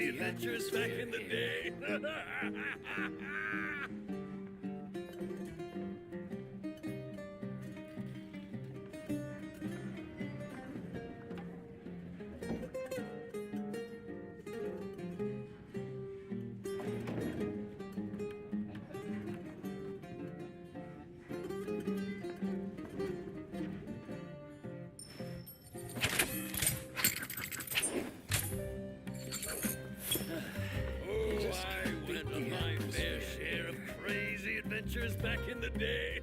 adventures back in the day. Adventures back in the day.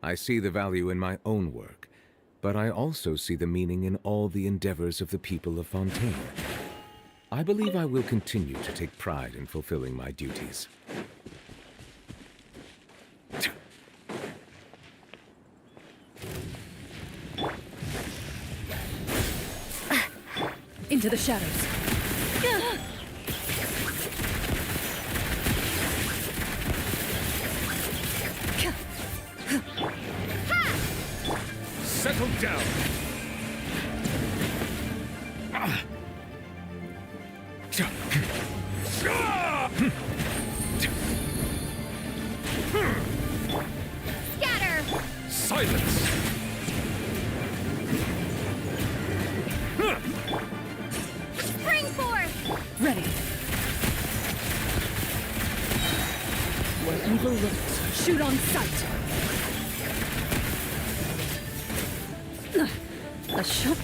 I see the value in my own work, but I also see the meaning in all the endeavors of the people of Fontaine. I believe I will continue to take pride in fulfilling my duties. Into the shadows. Settle down. Scatter! Silence! Spring forth! Ready. Where evil lurks, shoot on sight. A shot.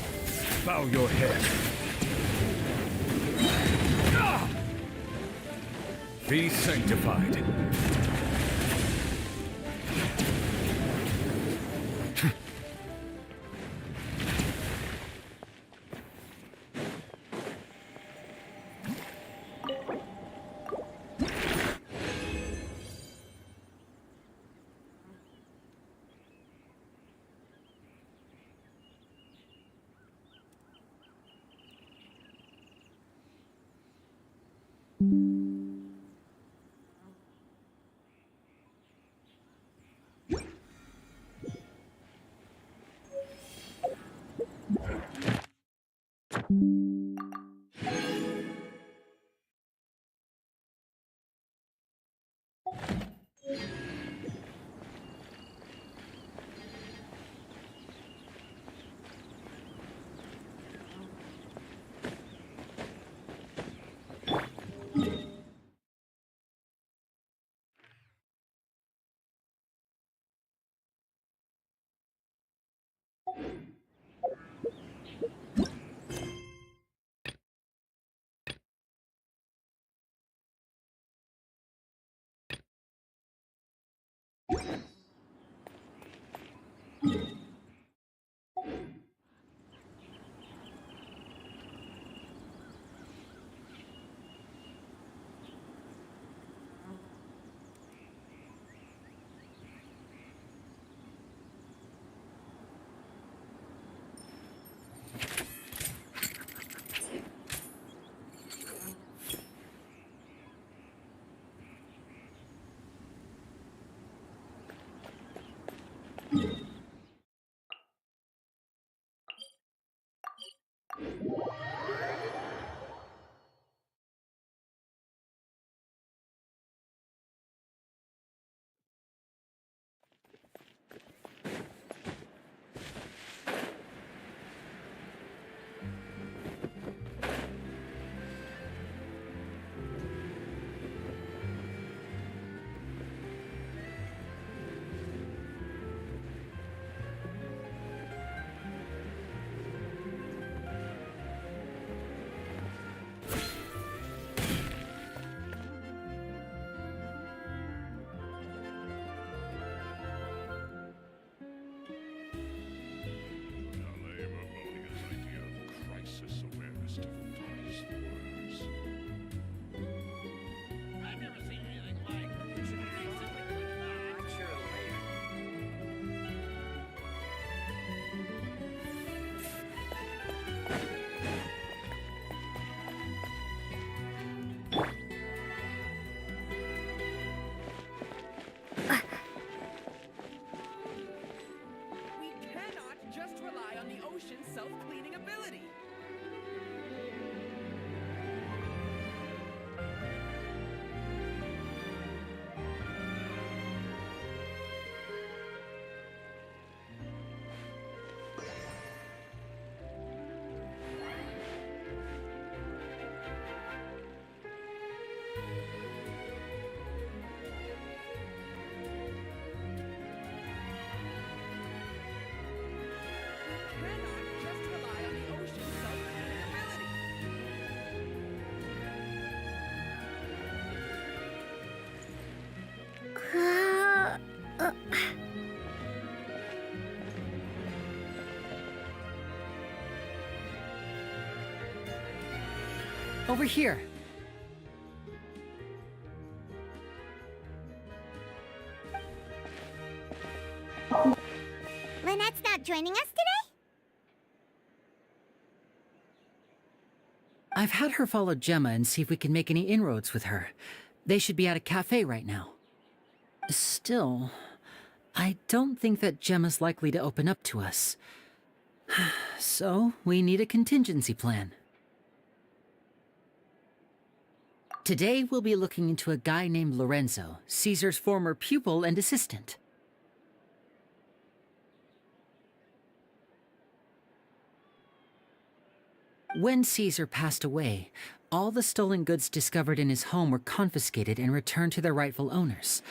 Bow your head. Be sanctified. Crisis awareness defies words. I've never seen anything like it. We cannot just rely on the ocean's self-cleaning ability. Cannot just rely on the ocean's self-cleaning ability. Over here. Lynette's not joining us today? I've had her follow Gemma and see if we can make any inroads with her. They should be at a cafe right now. Still, I don't think that Gemma's likely to open up to us. So, we need a contingency plan. Today, we'll be looking into a guy named Lorenzo, Caesar's former pupil and assistant. When Caesar passed away, all the stolen goods discovered in his home were confiscated and returned to their rightful owners.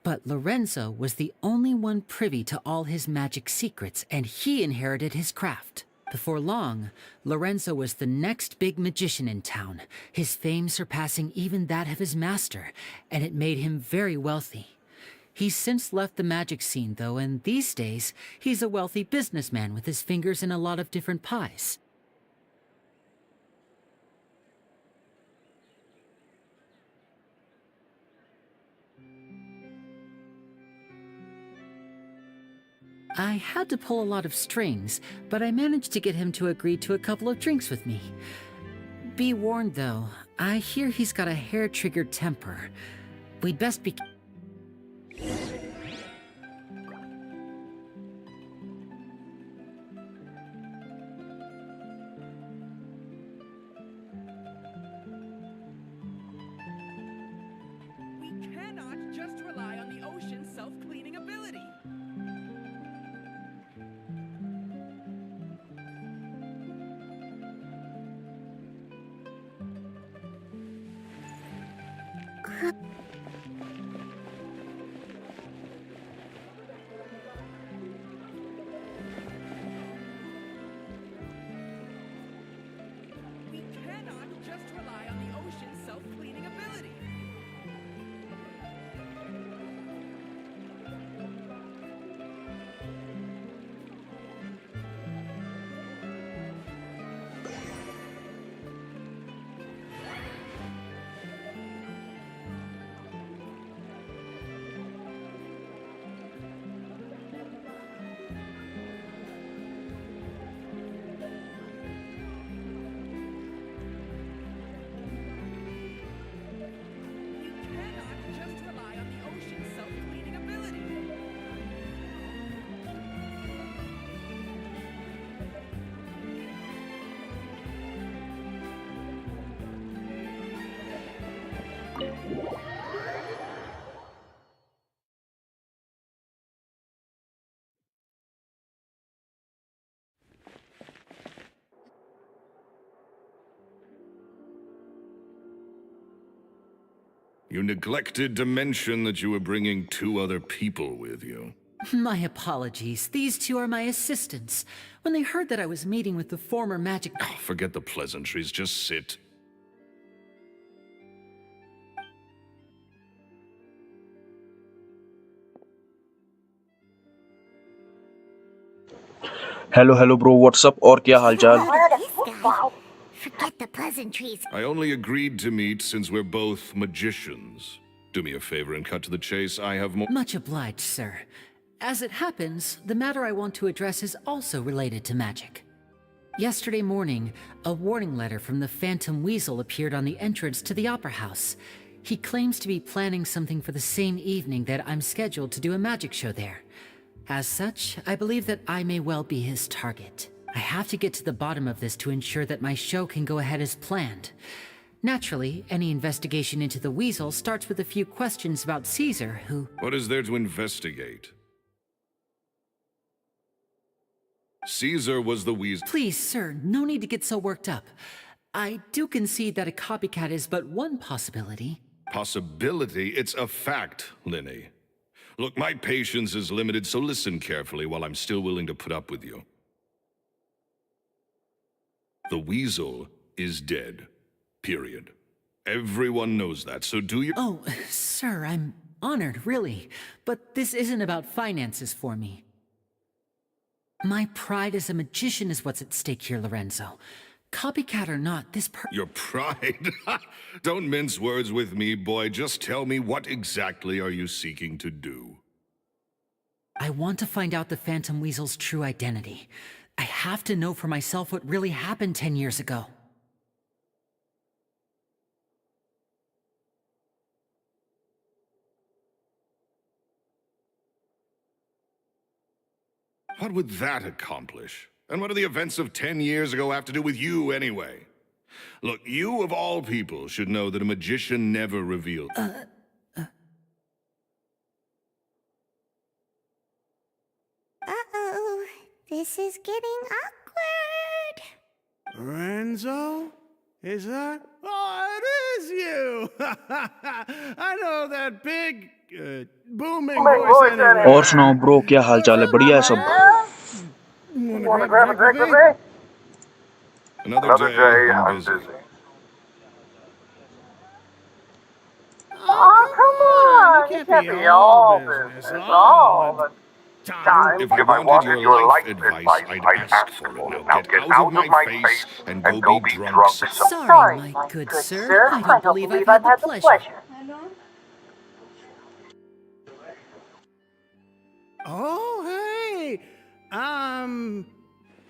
But Lorenzo was the only one privy to all his magic secrets, and he inherited his craft. Before long, Lorenzo was the next big magician in town, his fame surpassing even that of his master, and it made him very wealthy. He's since left the magic scene, though, and these days, he's a wealthy businessman with his fingers in a lot of different pies. I had to pull a lot of strings, but I managed to get him to agree to a couple of drinks with me. Be warned, though, I hear he's got a hair-triggered temper. We'd best be... We cannot just rely on the ocean's self-cleaning ability. We cannot just rely on the ocean's self-cleaning ability. You neglected to mention that you were bringing 2 other people with you. My apologies. These 2 are my assistants. When they heard that I was meeting with the former magic... Oh, forget the pleasantries, just sit. Hello hello bro what's up और क्या हालचाल This guy. Forget the pleasantries. I only agreed to meet since we're both magicians. Do me a favor and cut to the chase. I have more... Much obliged, sir. As it happens, the matter I want to address is also related to magic. Yesterday morning, a warning letter from the Phantom Weasel appeared on the entrance to the Opera House. He claims to be planning something for the same evening that I'm scheduled to do a magic show there. As such, I believe that I may well be his target. I have to get to the bottom of this to ensure that my show can go ahead as planned. Naturally, any investigation into the Weasel starts with a few questions about Caesar, who... What is there to investigate? Caesar was the Weasel. Please, sir, no need to get so worked up. I do concede that a copycat is but one possibility. Possibility? It's a fact, Linny. Look, my patience is limited, so listen carefully while I'm still willing to put up with you. The Weasel is dead. Period. Everyone knows that, so do you... Oh, sir, I'm honored, really. But this isn't about finances for me. My pride as a magician is what's at stake here, Lorenzo. Copycat or not, Your pride? Don't mince words with me, boy. Just tell me, what exactly are you seeking to do? I want to find out the Phantom Weasel's true identity. I have to know for myself what really happened 10 years ago. What would that accomplish? And what do the events of 10 years ago have to do with you, anyway? Look, you of all people should know that a magician never reveals... Uh-oh. This is getting awkward. Lorenzo? Is that? Oh, it is you! I know that big, booming voice anyway. और सुनाओ bro क्या हालचाल है बढ़िया है सब Wanna grab a drink with me? Another day, I'm busy. Oh, come on! You can't be all business all the time. If I wanted your life advice, I'd ask for it. Now get out of my face and go be drunk. Sorry, my good sir. I don't believe I've had the pleasure. Oh, hey!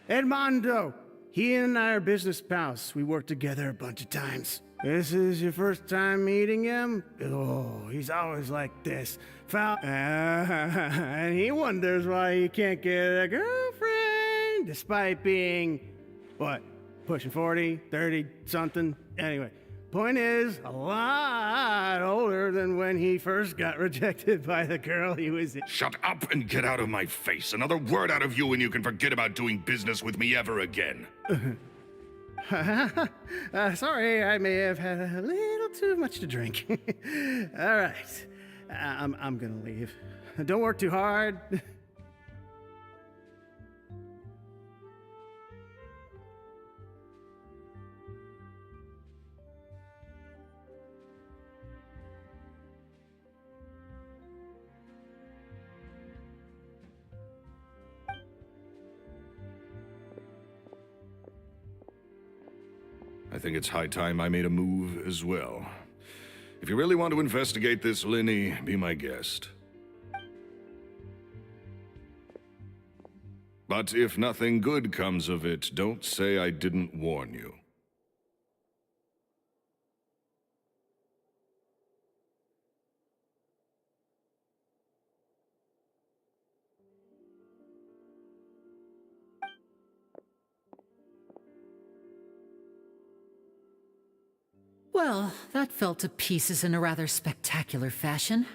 Edmondo. He and I are business pals. We worked together a bunch of times. This is your first time meeting him? Oh, he's always like this. And he wonders why he can't get a girlfriend, despite being, what, pushing 40, 30, something? Anyway, point is, a lot older than when he first got rejected by the girl he was in. Shut up and get out of my face. Another word out of you and you can forget about doing business with me ever again. Sorry, I may have had a little too much to drink. All right, I'm gonna leave. Don't work too hard. I think it's high time I made a move as well. If you really want to investigate this, Linny, be my guest. But if nothing good comes of it, don't say I didn't warn you. Well, that fell to pieces in a rather spectacular fashion.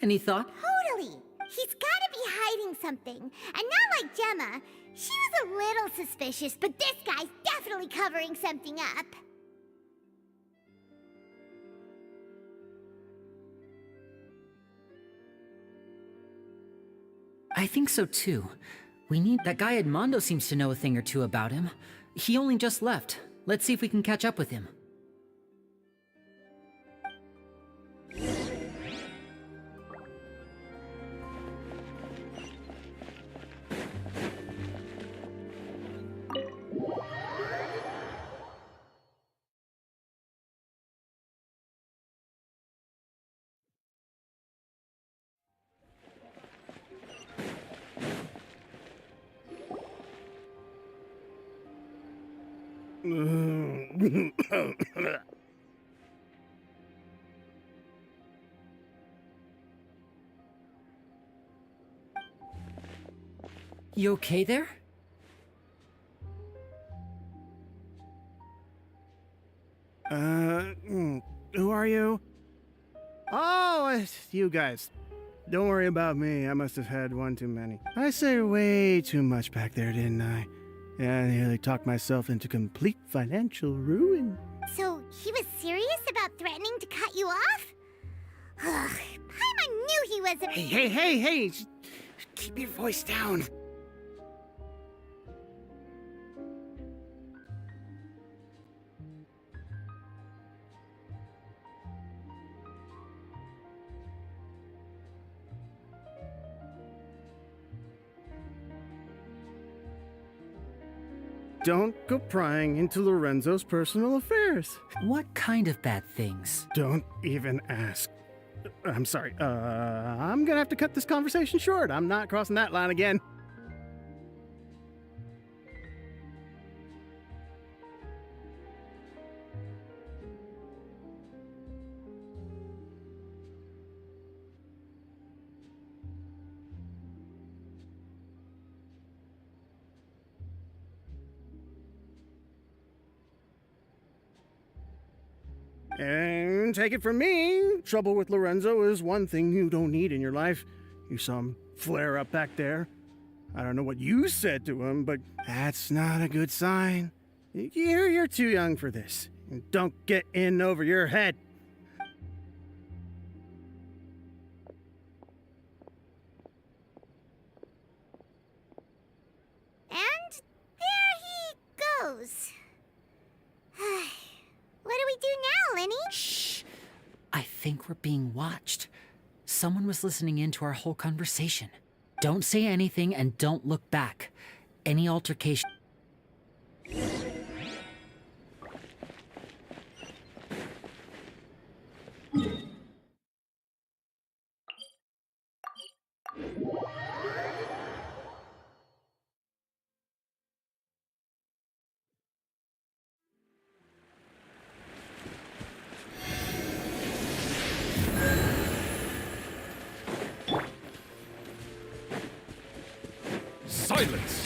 Any thought? Totally. He's gotta be hiding something. And not like Gemma. She was a little suspicious, but this guy's definitely covering something up. I think so too. We need... That guy Edmondo seems to know a thing or two about him. He only just left. Let's see if we can catch up with him. You okay there? Who are you? Oh, it's you guys. Don't worry about me. I must have had one too many. I say way too much back there, didn't I? Yeah, I nearly talked myself into complete financial ruin. So he was serious about threatening to cut you off? Ugh, Paimon knew he was a... Hey! Keep your voice down. Don't go prying into Lorenzo's personal affairs. What kind of bad things? Don't even ask. I'm sorry. I'm gonna have to cut this conversation short. I'm not crossing that line again. And take it from me, trouble with Lorenzo is one thing you don't need in your life. You saw him flare up back there. I don't know what you said to him, but that's not a good sign. You're too young for this. Don't get in over your head. And there he goes. What do we do now, Lenny? Shh! I think we're being watched. Someone was listening in to our whole conversation. Don't say anything and don't look back. Any altercation... Silence!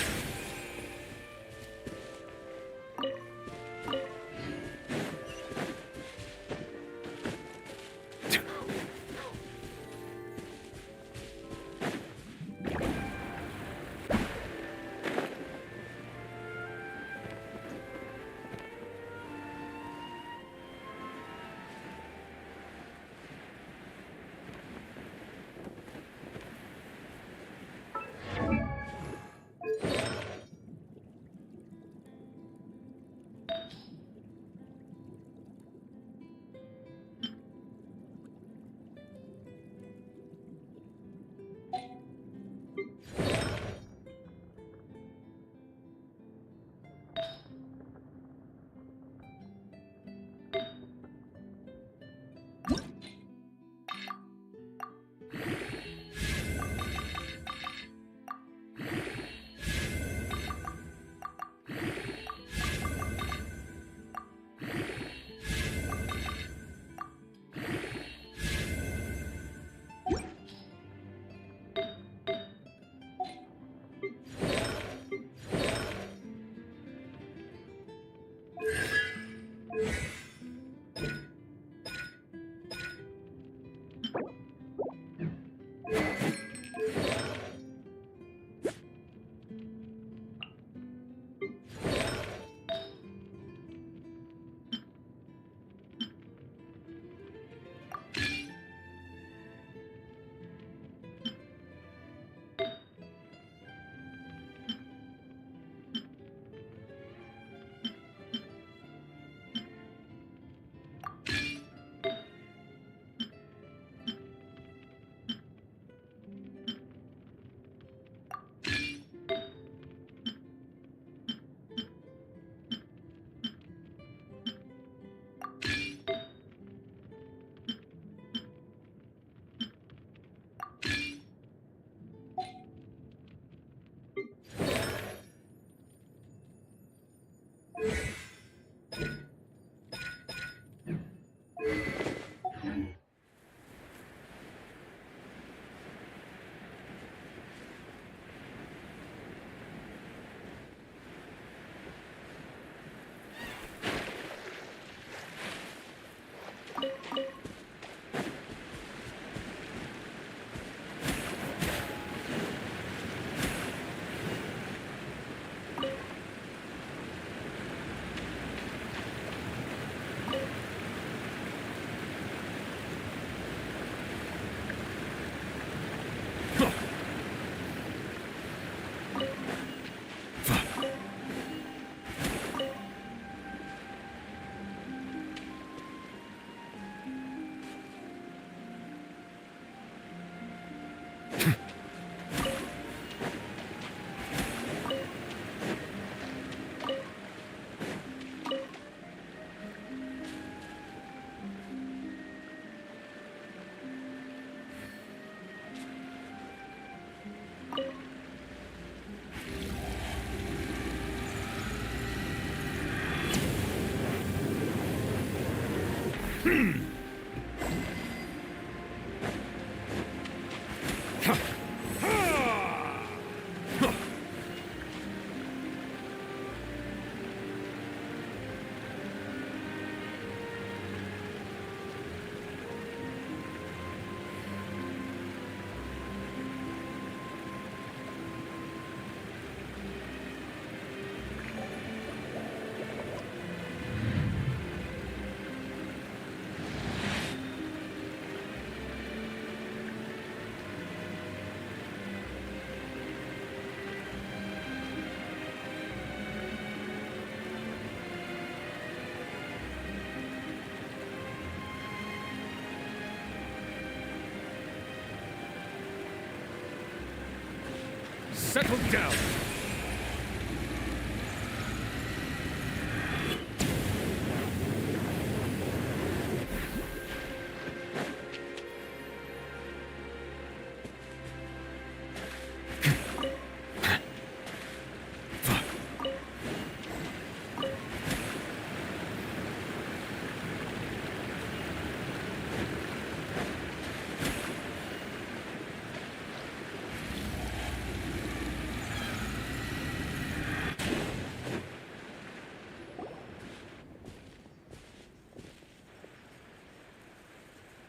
Settle down.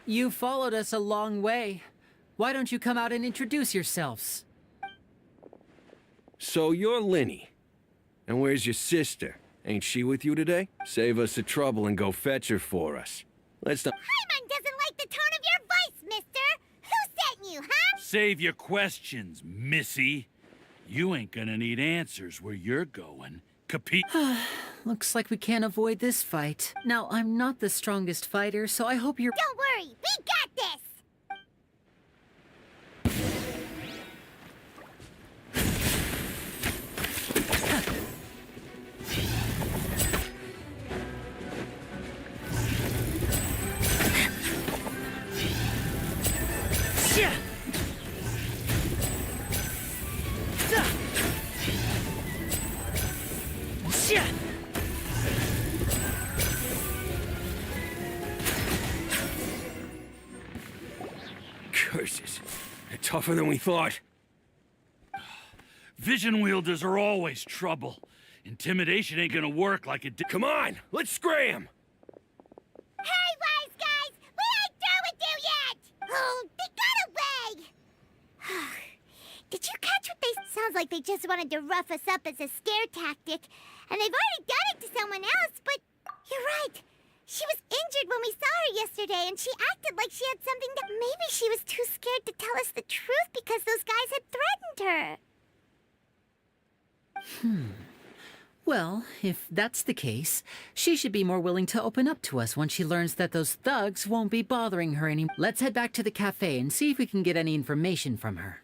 You followed us a long way. Why don't you come out and introduce yourselves? So you're Linny. And where's your sister? Ain't she with you today? Save us the trouble and go fetch her for us. Let's not— Paimon doesn't like the tone of your voice, mister! Who sent you, huh? Save your questions, missy. You ain't gonna need answers where you're going. Capi— Looks like we can't avoid this fight. Now, I'm not the strongest fighter, so I hope you're— Don't worry, we got this! Curses. They're tougher than we thought. Vision wielders are always trouble. Intimidation ain't gonna work like it did— Come on, let's scram! Hey, wise guys! We ain't through with you yet! Oh, they got away! Did you catch what they— Sounds like they just wanted to rough us up as a scare tactic. And they've already done it to someone else, but you're right. She was injured when we saw her yesterday, and she acted like she had something that— Maybe she was too scared to tell us the truth because those guys had threatened her. Well, if that's the case, she should be more willing to open up to us once she learns that those thugs won't be bothering her anymore. Let's head back to the cafe and see if we can get any information from her.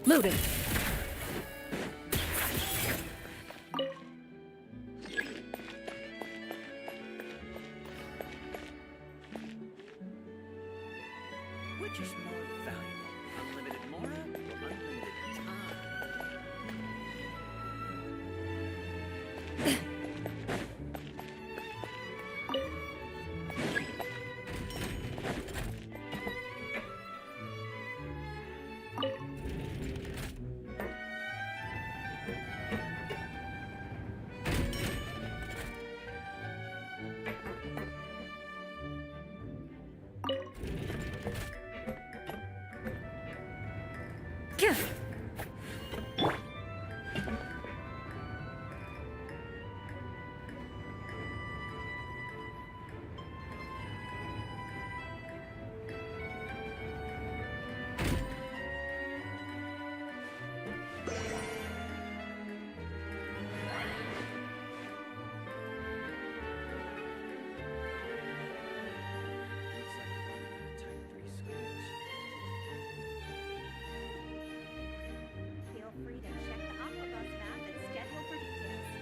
Loaded. Which is more valuable, unlimited mora or unlimited time? Gah! Feel free to check the Aquabus map and schedule for details.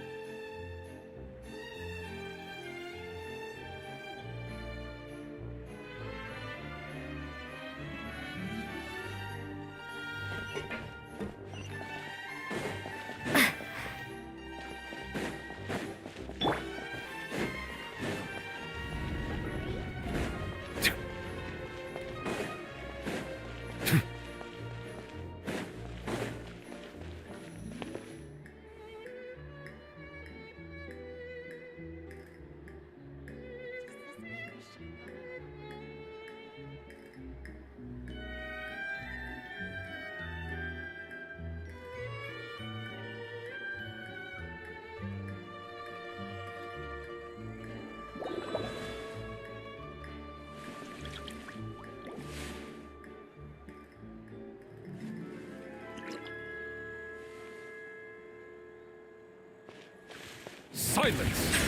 Silence!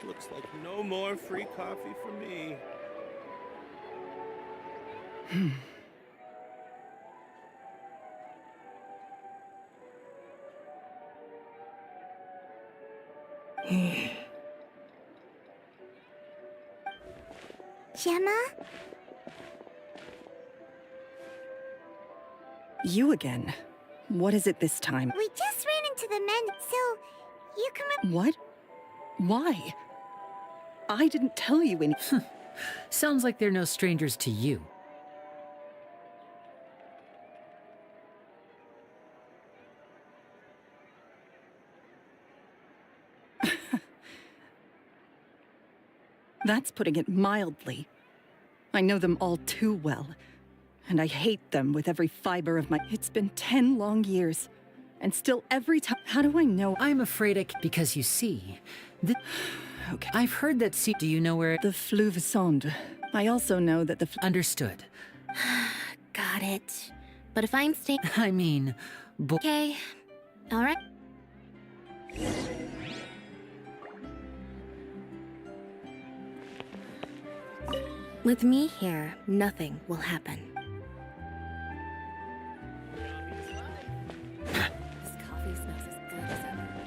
Looks like no more free coffee for me. Gemma? You again. What is it this time? We just ran into the men, so you can What? Why? I didn't tell you any. Sounds like they're no strangers to you. That's putting it mildly. I know them all too well, and I hate them with every fiber of my. It's been 10 long years, and still every time. How do I know? I'm afraid because you see, Okay. I've heard that. Do you know where? The Fluvesonde. I also know that the. Understood. Got it. But if I'm staying... I mean, Okay. All right. With me here, nothing will happen. This coffee smells as good as ever.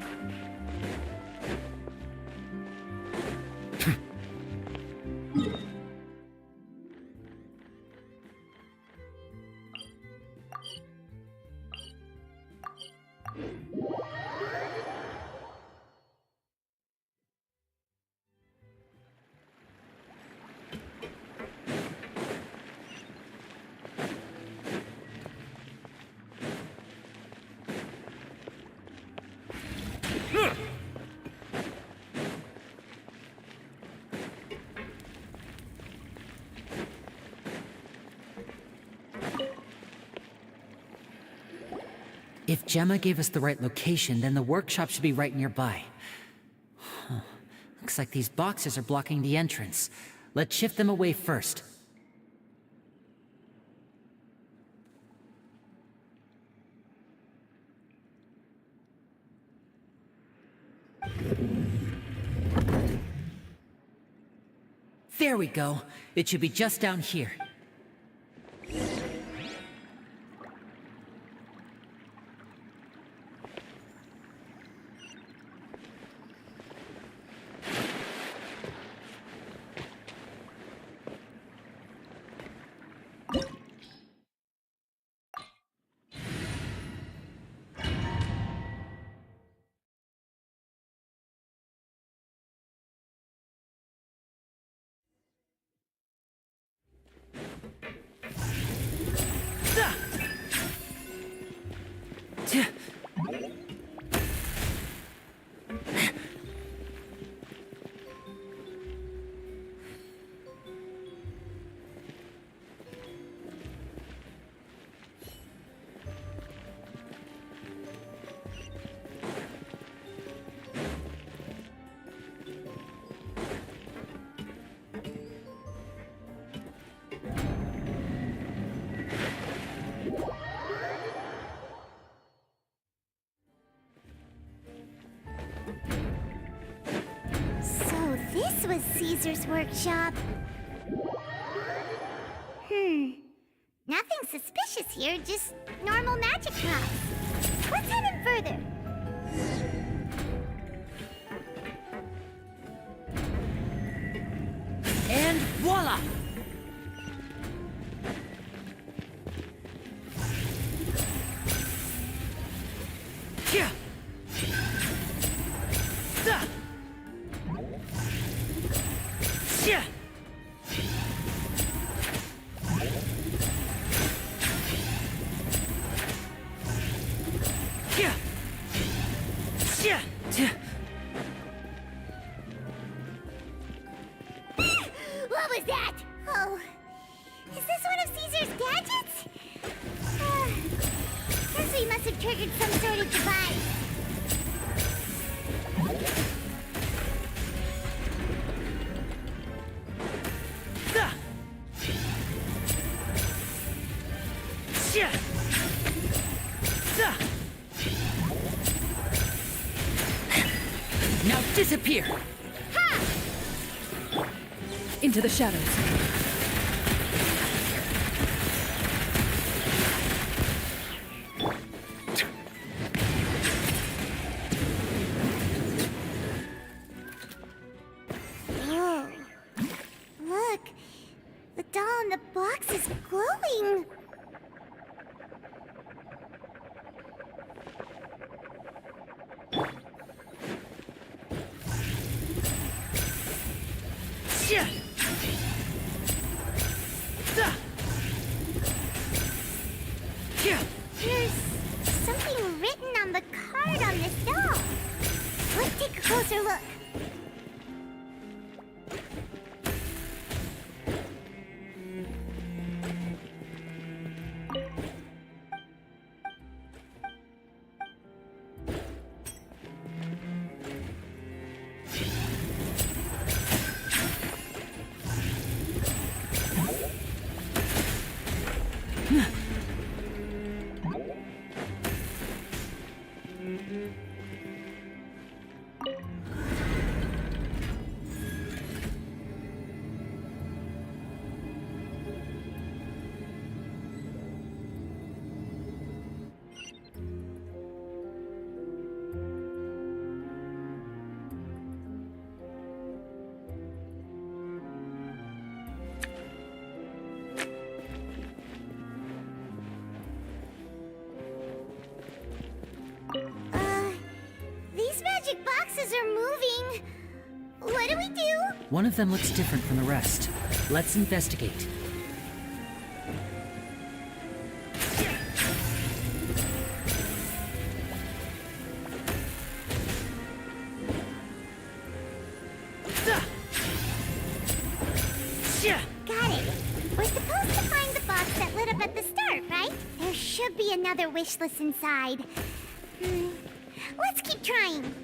if Gemma gave us the right location, then the workshop should be right nearby. Huh. Looks like these boxes are blocking the entrance. Let's shift them away first. There we go. It should be just down here. So this was Caesar's workshop. Nothing suspicious here, just normal magic props. Let's head in further. And voila! Yeah. Yeah. Yeah. Yeah. Yeah. What was that? Oh, is this one of Caesar's gadgets? Guess we must have triggered some sort of device. Now disappear! Into the shadows. Whoa. Look, the doll in the box is glowing. Yeah. Yeah. There's something written on the card on this doll. Let's take a closer look. These magic boxes are moving. What do we do? One of them looks different from the rest. Let's investigate. Got it. We're supposed to find the box that lit up at the start, right? There should be another wish list inside. Let's keep trying.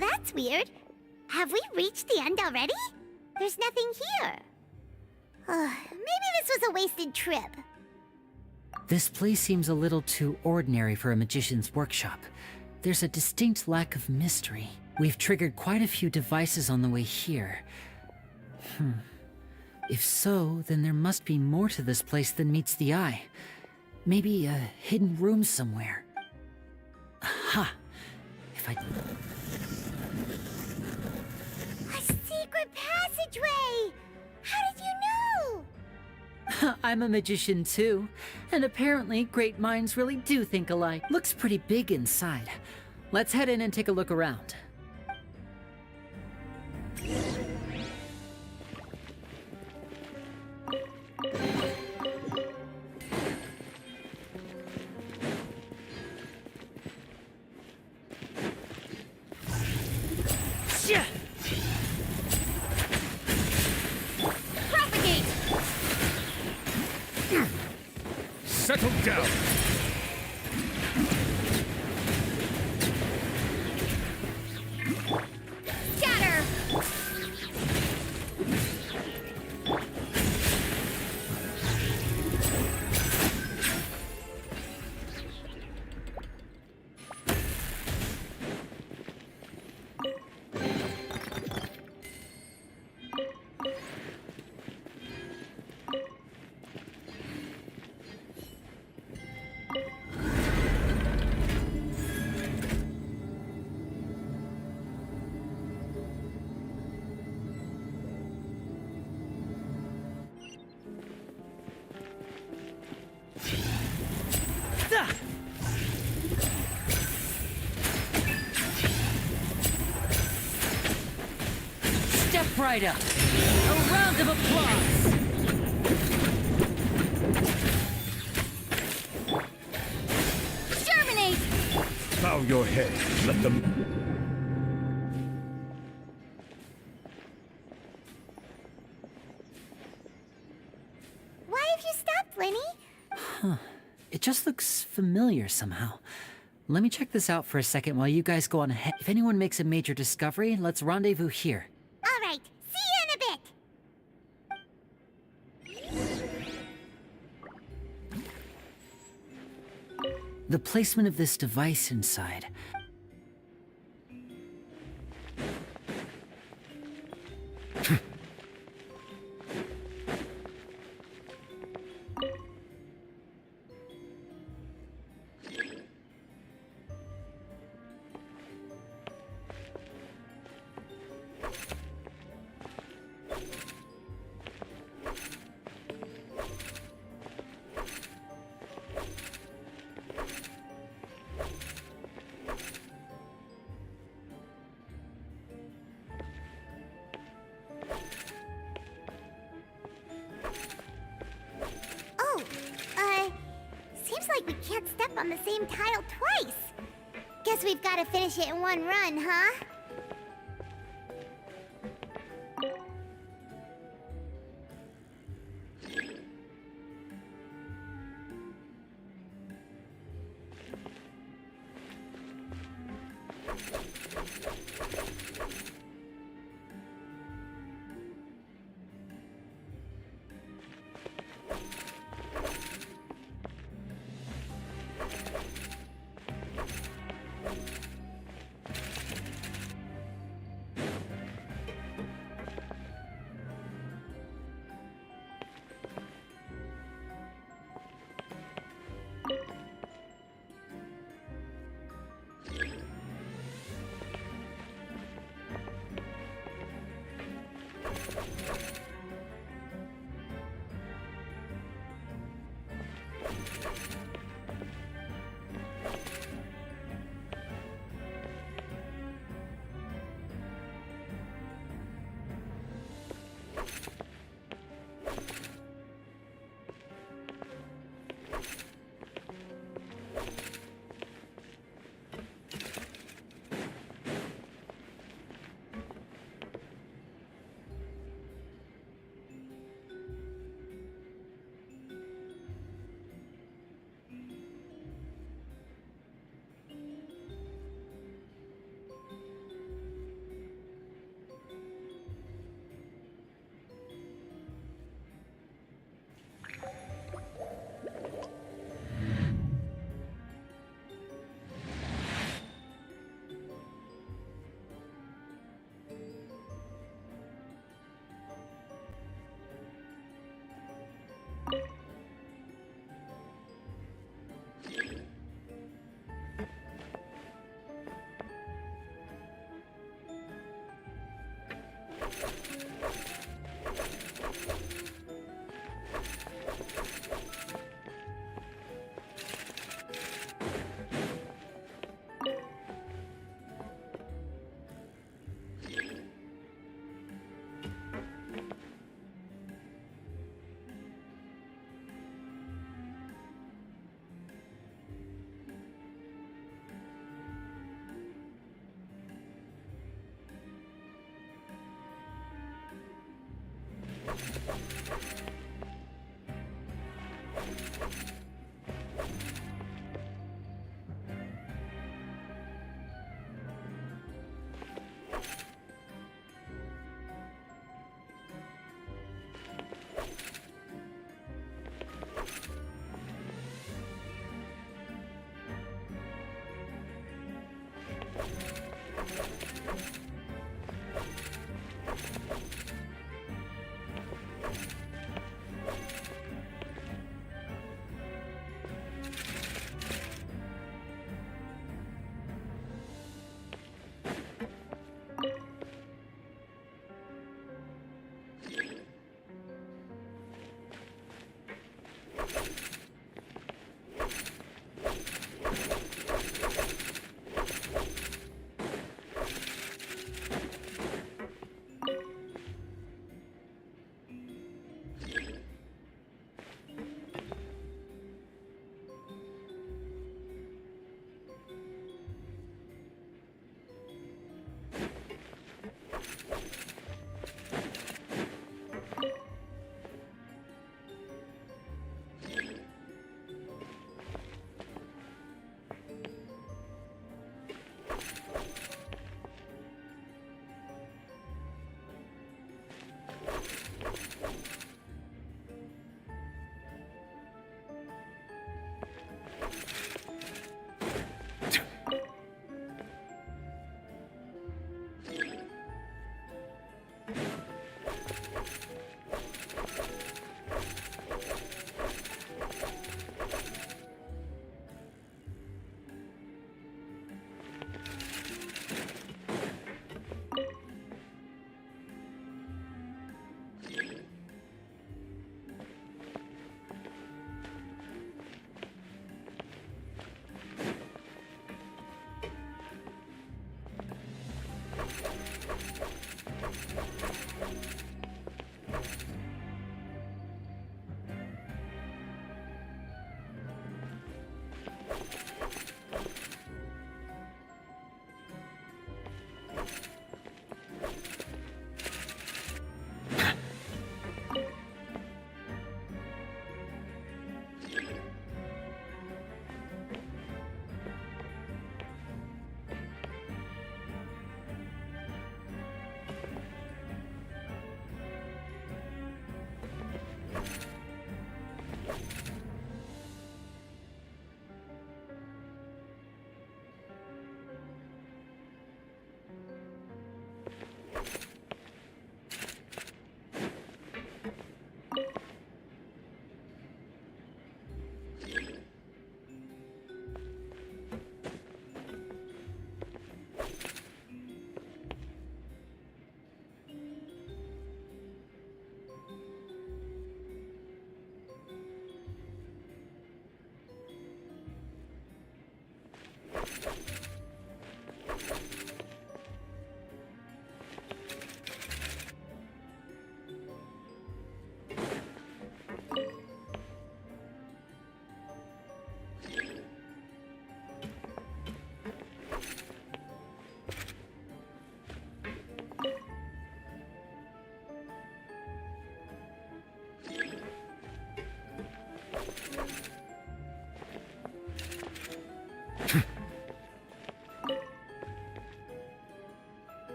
That's weird. Have we reached the end already? There's nothing here. Maybe this was a wasted trip. This place seems a little too ordinary for a magician's workshop. There's a distinct lack of mystery. We've triggered quite a few devices on the way here. If so, then there must be more to this place than meets the eye. Maybe a hidden room somewhere. Aha! If I... A secret passageway! How did you know? I'm a magician too, and apparently great minds really do think alike. Looks pretty big inside. Let's head in and take a look around. Propagate! Settle down. Scatter! Step right up. A round of applause. Germinate! Bow your head. Let them... Why have you stopped, Lenny? It just looks familiar somehow. Let me check this out for a second while you guys go on ahead. If anyone makes a major discovery, let's rendezvous here. All right, see you in a bit. The placement of this device inside. Oh, seems like we can't step on the same tile twice. Guess we've got to finish it in one run, huh?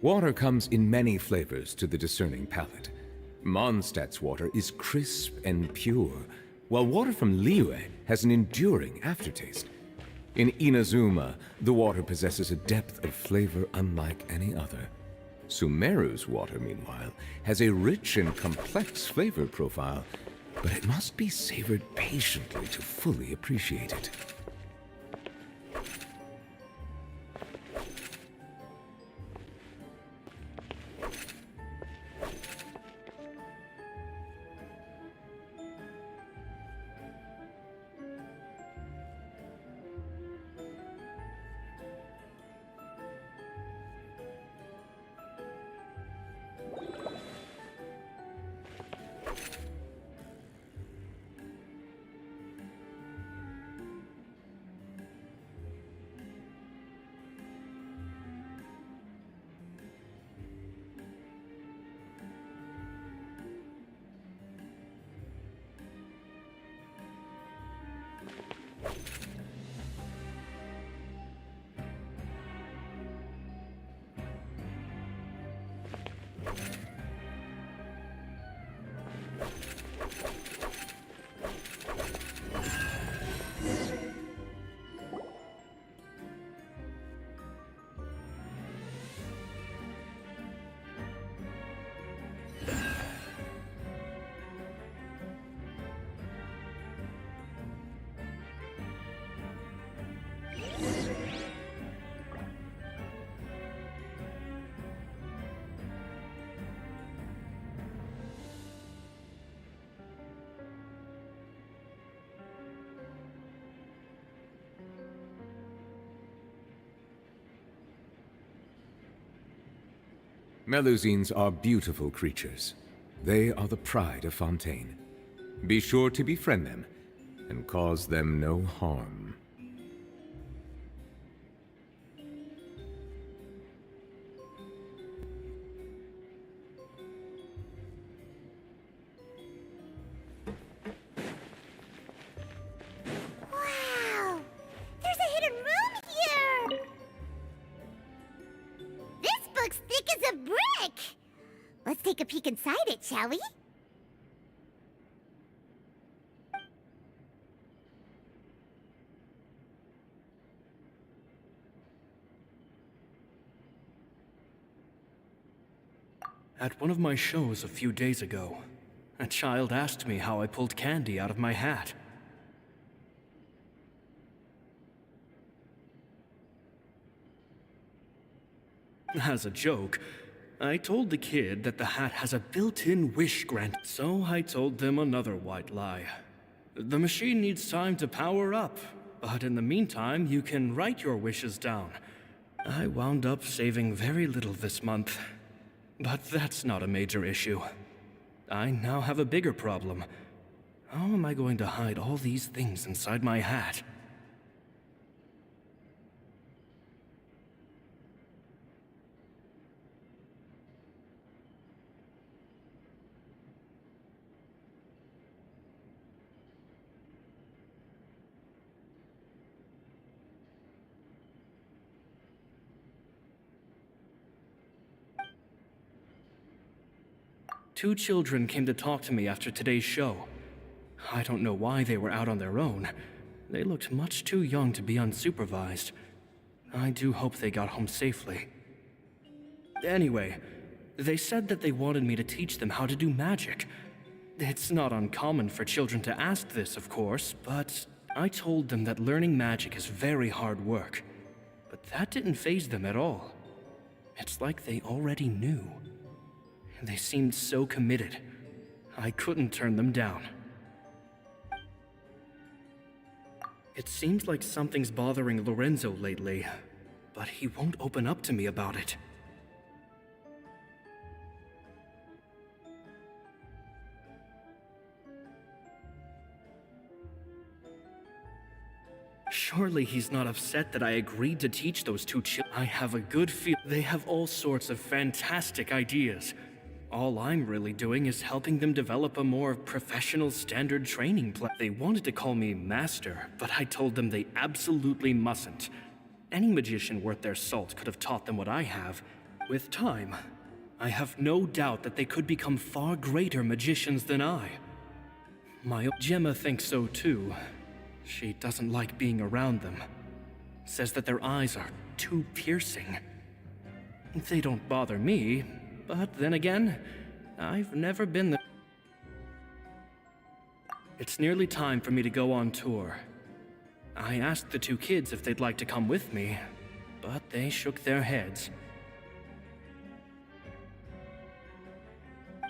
Water comes in many flavors to the discerning palate. Mondstadt's water is crisp and pure, while water from Liyue has an enduring aftertaste. In Inazuma, the water possesses a depth of flavor unlike any other. Sumeru's water, meanwhile, has a rich and complex flavor profile, but it must be savored patiently to fully appreciate it. Melusines are beautiful creatures. They are the pride of Fontaine. Be sure to befriend them and cause them no harm. Wow! There's a hidden room here! This book's thick as a brick! Let's take a peek inside it, shall we? At one of my shows a few days ago, a child asked me how I pulled candy out of my hat. As a joke, I told the kid that the hat has a built-in wish grant, so I told them another white lie. The machine needs time to power up, but in the meantime, you can write your wishes down. I wound up saving very little this month, but that's not a major issue. I now have a bigger problem. How am I going to hide all these things inside my hat? Two children came to talk to me after today's show. I don't know why they were out on their own. They looked much too young to be unsupervised. I do hope they got home safely. Anyway, they said that they wanted me to teach them how to do magic. It's not uncommon for children to ask this, of course, but I told them that learning magic is very hard work. But that didn't faze them at all. It's like they already knew. They seemed so committed. I couldn't turn them down. It seems like something's bothering Lorenzo lately, but he won't open up to me about it. Surely he's not upset that I agreed to teach those two children. I have a good feel. They have all sorts of fantastic ideas. All I'm really doing is helping them develop a more professional standard training plan. They wanted to call me master, but I told them they absolutely mustn't. Any magician worth their salt could have taught them what I have. With time, I have no doubt that they could become far greater magicians than I. Gemma thinks so too. She doesn't like being around them. Says that their eyes are too piercing. They don't bother me, but then again, I've never been there. It's nearly time for me to go on tour. I asked the two kids if they'd like to come with me, but they shook their heads.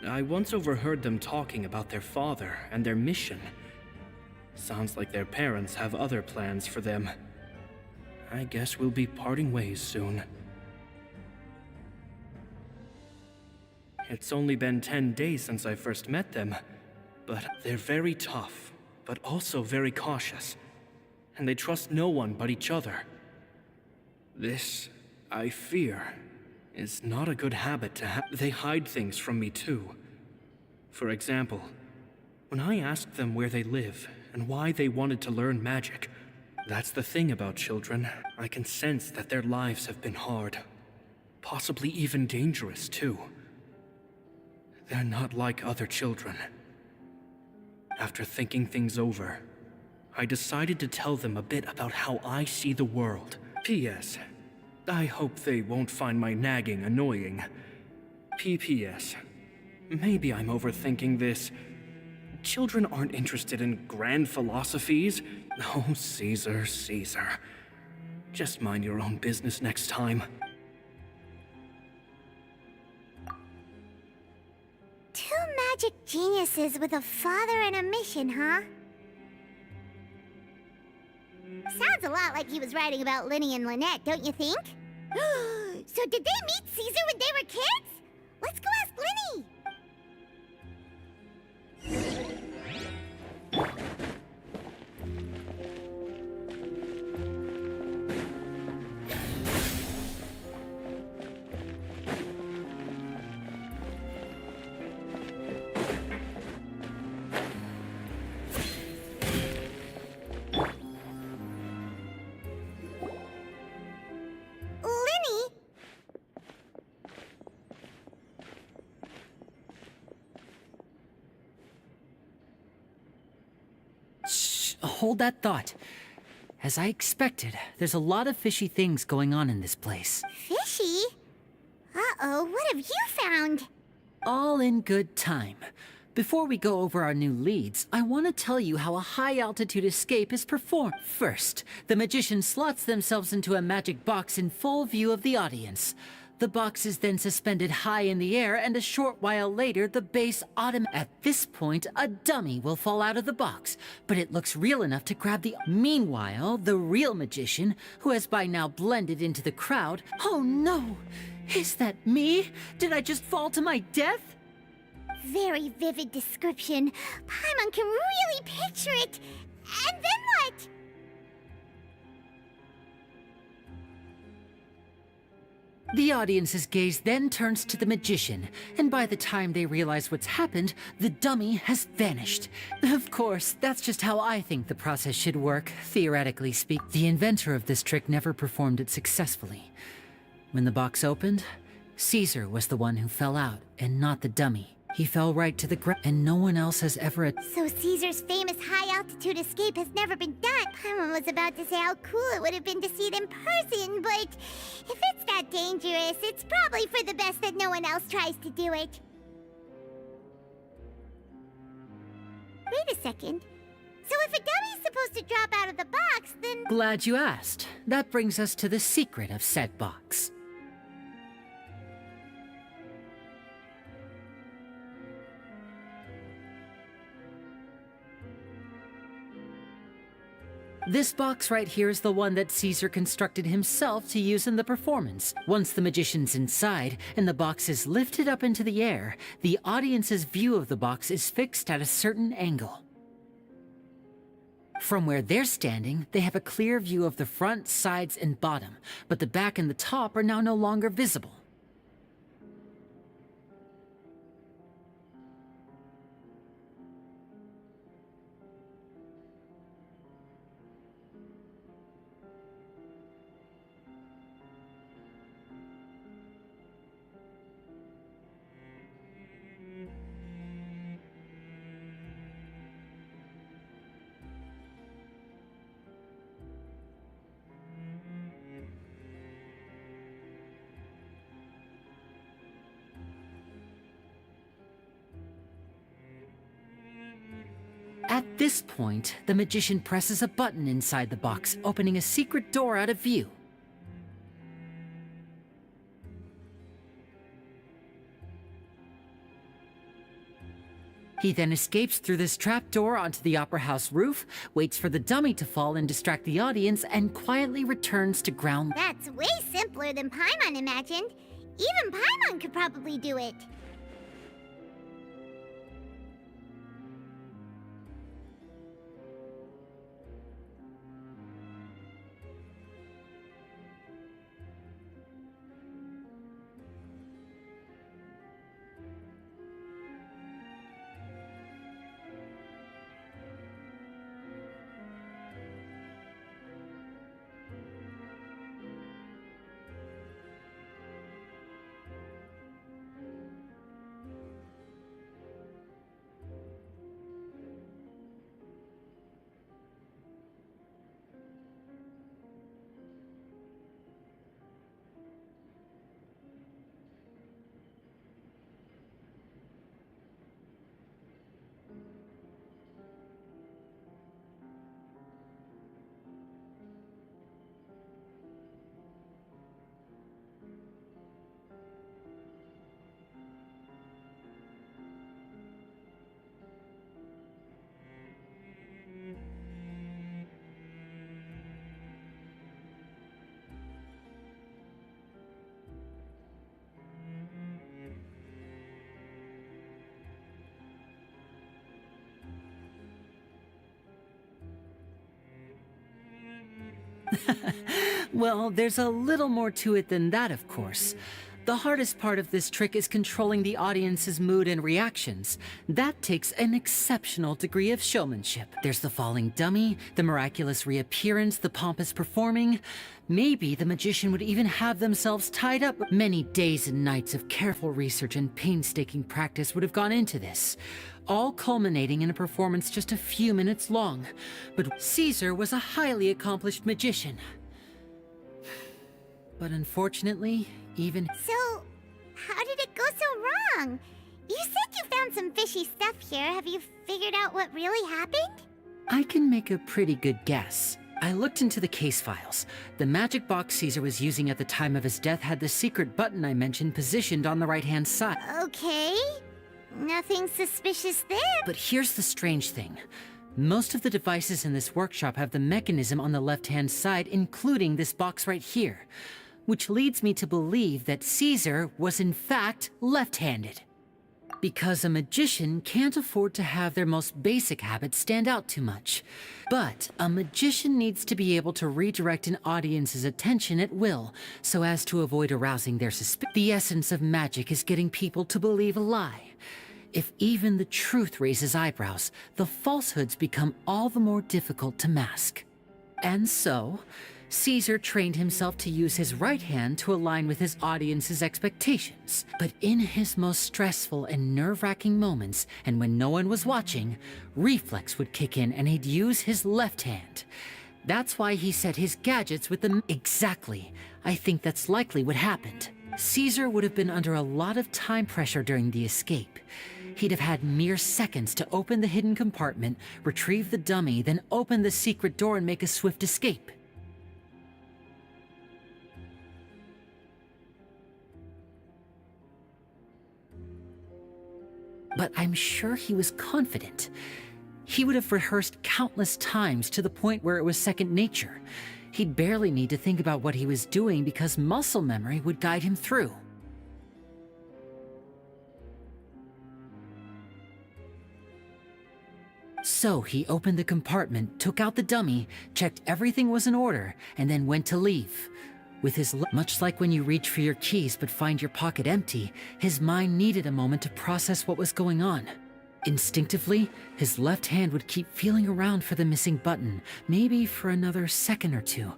I once overheard them talking about their father and their mission. Sounds like their parents have other plans for them. I guess we'll be parting ways soon. It's only been 10 days since I first met them, but they're very tough, but also very cautious, and they trust no one but each other. This, I fear, is not a good habit to have. They hide things from me too. For example, when I asked them where they live and why they wanted to learn magic, that's the thing about children. I can sense that their lives have been hard, possibly even dangerous too. They're not like other children. After thinking things over, I decided to tell them a bit about how I see the world. P.S. I hope they won't find my nagging annoying. P.P.S. Maybe I'm overthinking this. Children aren't interested in grand philosophies. Oh, Caesar, Caesar. Just mind your own business next time. Two magic geniuses with a father and a mission, huh? Sounds a lot like he was writing about Linny and Lynette, don't you think? So did they meet Caesar when they were kids? Let's go ask Linny! Hold that thought. As I expected, there's a lot of fishy things going on in this place. Fishy? Uh-oh, what have you found? All in good time. Before we go over our new leads, I want to tell you how a high-altitude escape is performed. First, the magician slots themselves into a magic box in full view of the audience. The box is then suspended high in the air, and a short while later, the base At this point, a dummy will fall out of the box, but it looks real enough to grab the... Meanwhile, the real magician, who has by now blended into the crowd... Oh no! Is that me? Did I just fall to my death? Very vivid description. Paimon can really picture it. And then what? The audience's gaze then turns to the magician, and by the time they realize what's happened, the dummy has vanished. Of course, that's just how I think the process should work, theoretically speaking. The inventor of this trick never performed it successfully. When the box opened, Caesar was the one who fell out, and not the dummy. He fell right to the ground, and no one else has ever... So Caesar's famous high-altitude escape has never been done. Paimon was about to say how cool it would have been to see it in person, but if it's that dangerous, it's probably for the best that no one else tries to do it. Wait a second. So if a dummy's supposed to drop out of the box, then... Glad you asked. That brings us to the secret of said box. This box right here is the one that Caesar constructed himself to use in the performance. Once the magician's inside and the box is lifted up into the air, the audience's view of the box is fixed at a certain angle. From where they're standing, they have a clear view of the front, sides, and bottom, but the back and the top are now no longer visible. At this point, the magician presses a button inside the box, opening a secret door out of view. He then escapes through this trapdoor onto the opera house roof, waits for the dummy to fall and distract the audience, and quietly returns to ground. That's way simpler than Paimon imagined. Even Paimon could probably do it. Well, there's a little more to it than that, of course. The hardest part of this trick is controlling the audience's mood and reactions. That takes an exceptional degree of showmanship. There's the falling dummy, the miraculous reappearance, the pompous performing. Maybe the magician would even have themselves tied up. Many days and nights of careful research and painstaking practice would have gone into this, all culminating in a performance just a few minutes long. But Caesar was a highly accomplished magician. But unfortunately, So, how did it go so wrong? You said you found some fishy stuff here. Have you figured out what really happened? I can make a pretty good guess. I looked into the case files. The magic box Caesar was using at the time of his death had the secret button I mentioned positioned on the right-hand side. Okay. Nothing suspicious there. But here's the strange thing. Most of the devices in this workshop have the mechanism on the left-hand side, including this box right here, which leads me to believe that Caesar was in fact left-handed. Because a magician can't afford to have their most basic habits stand out too much. But a magician needs to be able to redirect an audience's attention at will, so as to avoid arousing their suspicion. The essence of magic is getting people to believe a lie. If even the truth raises eyebrows, the falsehoods become all the more difficult to mask. And so, Caesar trained himself to use his right hand to align with his audience's expectations. But in his most stressful and nerve-wracking moments, and when no one was watching, reflex would kick in and he'd use his left hand. That's why he set his gadgets with the... Exactly. I think that's likely what happened. Caesar would have been under a lot of time pressure during the escape. He'd have had mere seconds to open the hidden compartment, retrieve the dummy, then open the secret door and make a swift escape. But I'm sure he was confident. He would have rehearsed countless times to the point where it was second nature. He'd barely need to think about what he was doing because muscle memory would guide him through. So he opened the compartment, took out the dummy, checked everything was in order, and then went to leave. With his much like when you reach for your keys but find your pocket empty, his mind needed a moment to process what was going on. Instinctively, his left hand would keep feeling around for the missing button, maybe for another second or two.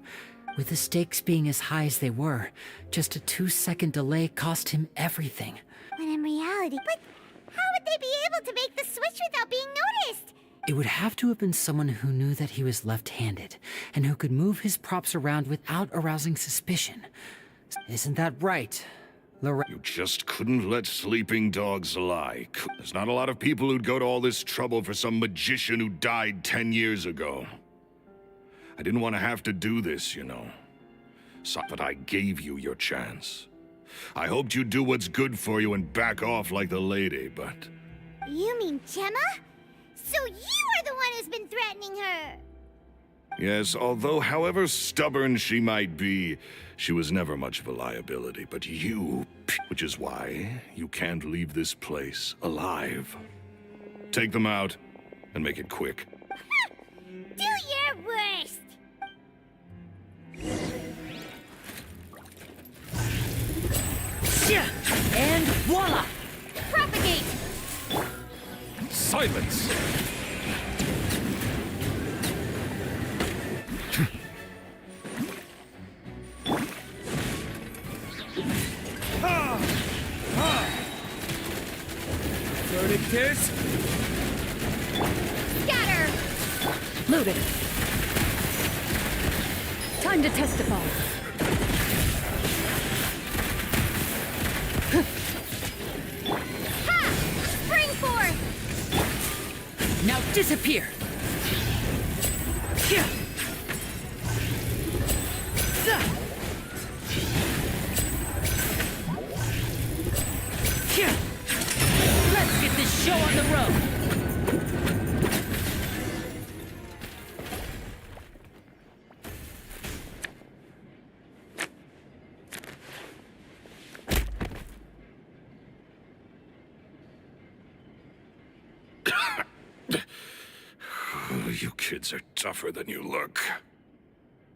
With the stakes being as high as they were, just a 2-second delay cost him everything. But in reality, how would they be able to make the switch without being noticed? It would have to have been someone who knew that he was left-handed, and who could move his props around without arousing suspicion. Isn't that right, You just couldn't let sleeping dogs lie. There's not a lot of people who'd go to all this trouble for some magician who died 10 years ago. I didn't want to have to do this, you know. But I gave you your chance. I hoped you'd do what's good for you and back off like the lady, but... You mean Gemma? So you are the one who's been threatening her! Yes, although however stubborn she might be, she was never much of a liability. But you, which is why you can't leave this place alive. Take them out, and make it quick. Do your worst! And voila! Propagate! Silence! Burning tears? Scatter! Loaded. Time to testify. Ha! Spring forth! Now disappear! Let's get this show on the road! You kids are tougher than you look.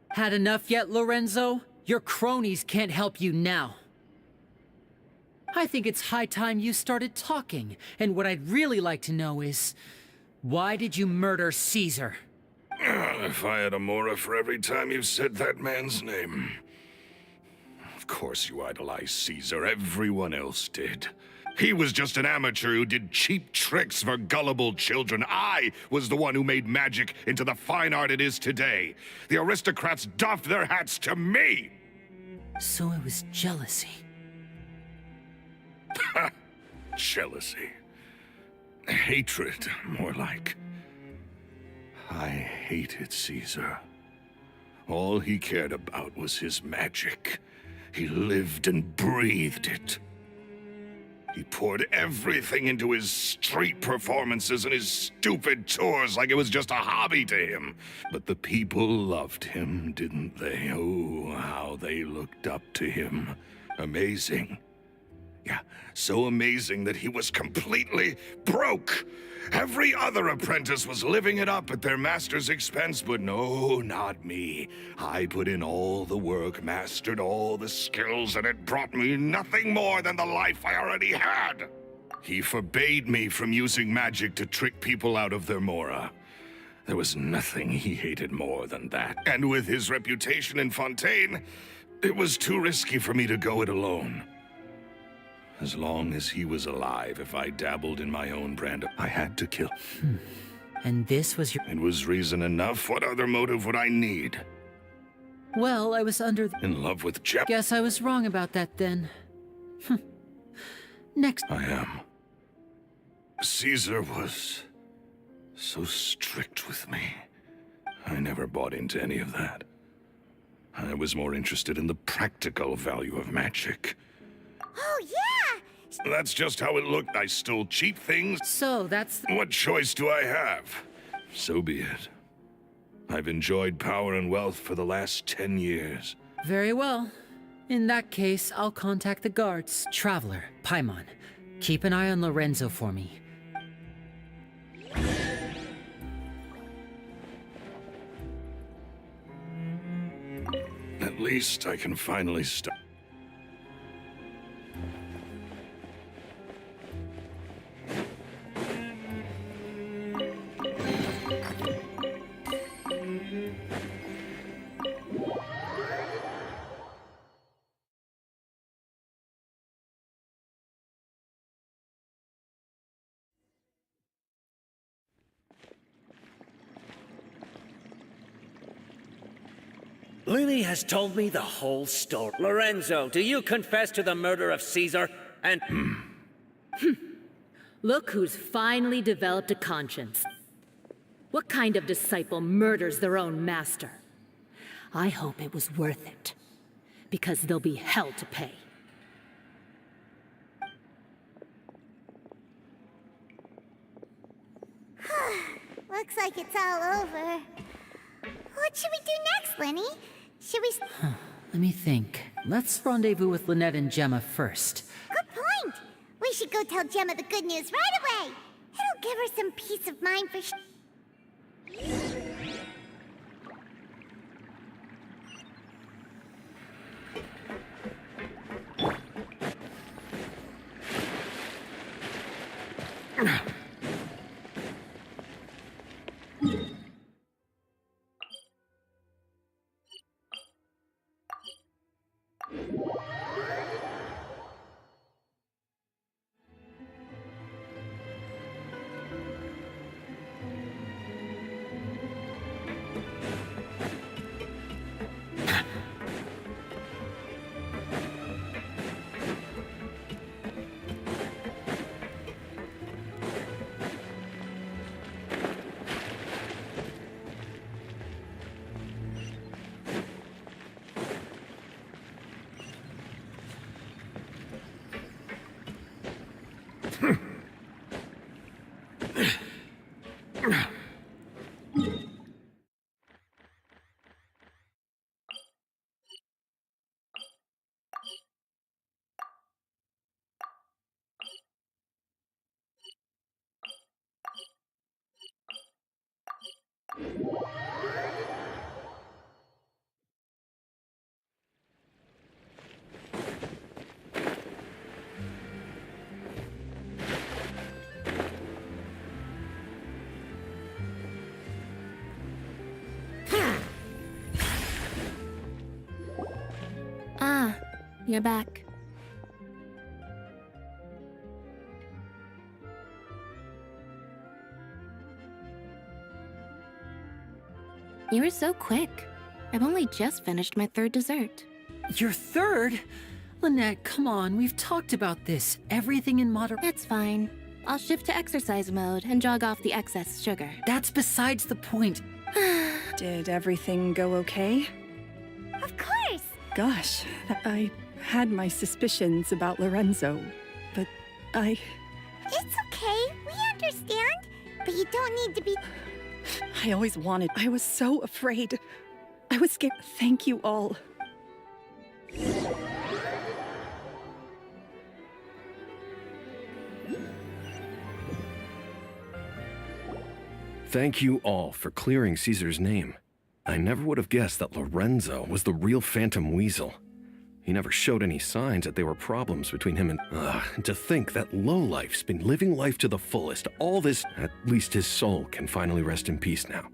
Had enough yet, Lorenzo? Your cronies can't help you now. I think it's high time you started talking, and what I'd really like to know is, why did you murder Caesar? If I had a mora for every time you said that man's name. Of course you idolize Caesar, everyone else did. He was just an amateur who did cheap tricks for gullible children. I was the one who made magic into the fine art it is today. The aristocrats doffed their hats to me! So it was jealousy. Jealousy. Hatred, more like. I hated Caesar. All he cared about was his magic. He lived and breathed it. He poured everything into his street performances and his stupid tours like it was just a hobby to him. But the people loved him, didn't they? Oh, how they looked up to him. Amazing. Yeah, so amazing that he was completely broke. Every other apprentice was living it up at their master's expense, but no, not me. I put in all the work, mastered all the skills, and it brought me nothing more than the life I already had. He forbade me from using magic to trick people out of their mora. There was nothing he hated more than that. And with his reputation in Fontaine, it was too risky for me to go it alone. As long as he was alive, if I dabbled in my own brand, I had to kill. And this was your... It was reason enough. What other motive would I need? Well, I was under... In love with Gemma? Guess I was wrong about that then. Next... I am. Caesar was so strict with me. I never bought into any of that. I was more interested in the practical value of magic. Oh, yeah! That's just how it looked. I stole cheap things. So, that's... What choice do I have? So be it. I've enjoyed power and wealth for the last 10 years. Very well. In that case, I'll contact the guards. Traveler, Paimon, keep an eye on Lorenzo for me. At least I can finally stop. Lily has told me the whole story. Lorenzo, do you confess to the murder of Caesar and... Look who's finally developed a conscience. What kind of disciple murders their own master? I hope it was worth it, because there'll be hell to pay. Looks like it's all over. What should we do next, Lenny? Should we... Let me think. Let's rendezvous with Lynette and Gemma first. Good point! We should go tell Gemma the good news right away! It'll give her some peace of mind for You're back. You were so quick. I've only just finished my third dessert. Your third? Lynette, come on, we've talked about this. Everything in moderation. It's fine. I'll shift to exercise mode and jog off the excess sugar. That's besides the point. Did everything go okay? Of course! Gosh, I had my suspicions about Lorenzo, but I... It's okay, we understand. But you don't need to be... I always wanted... I was so afraid. I was scared. Thank you all. Thank you all for clearing Caesar's name. I never would have guessed that Lorenzo was the real Phantom Weasel. He never showed any signs that there were problems between him and... to think that lowlife's been living life to the fullest all this... At least his soul can finally rest in peace now.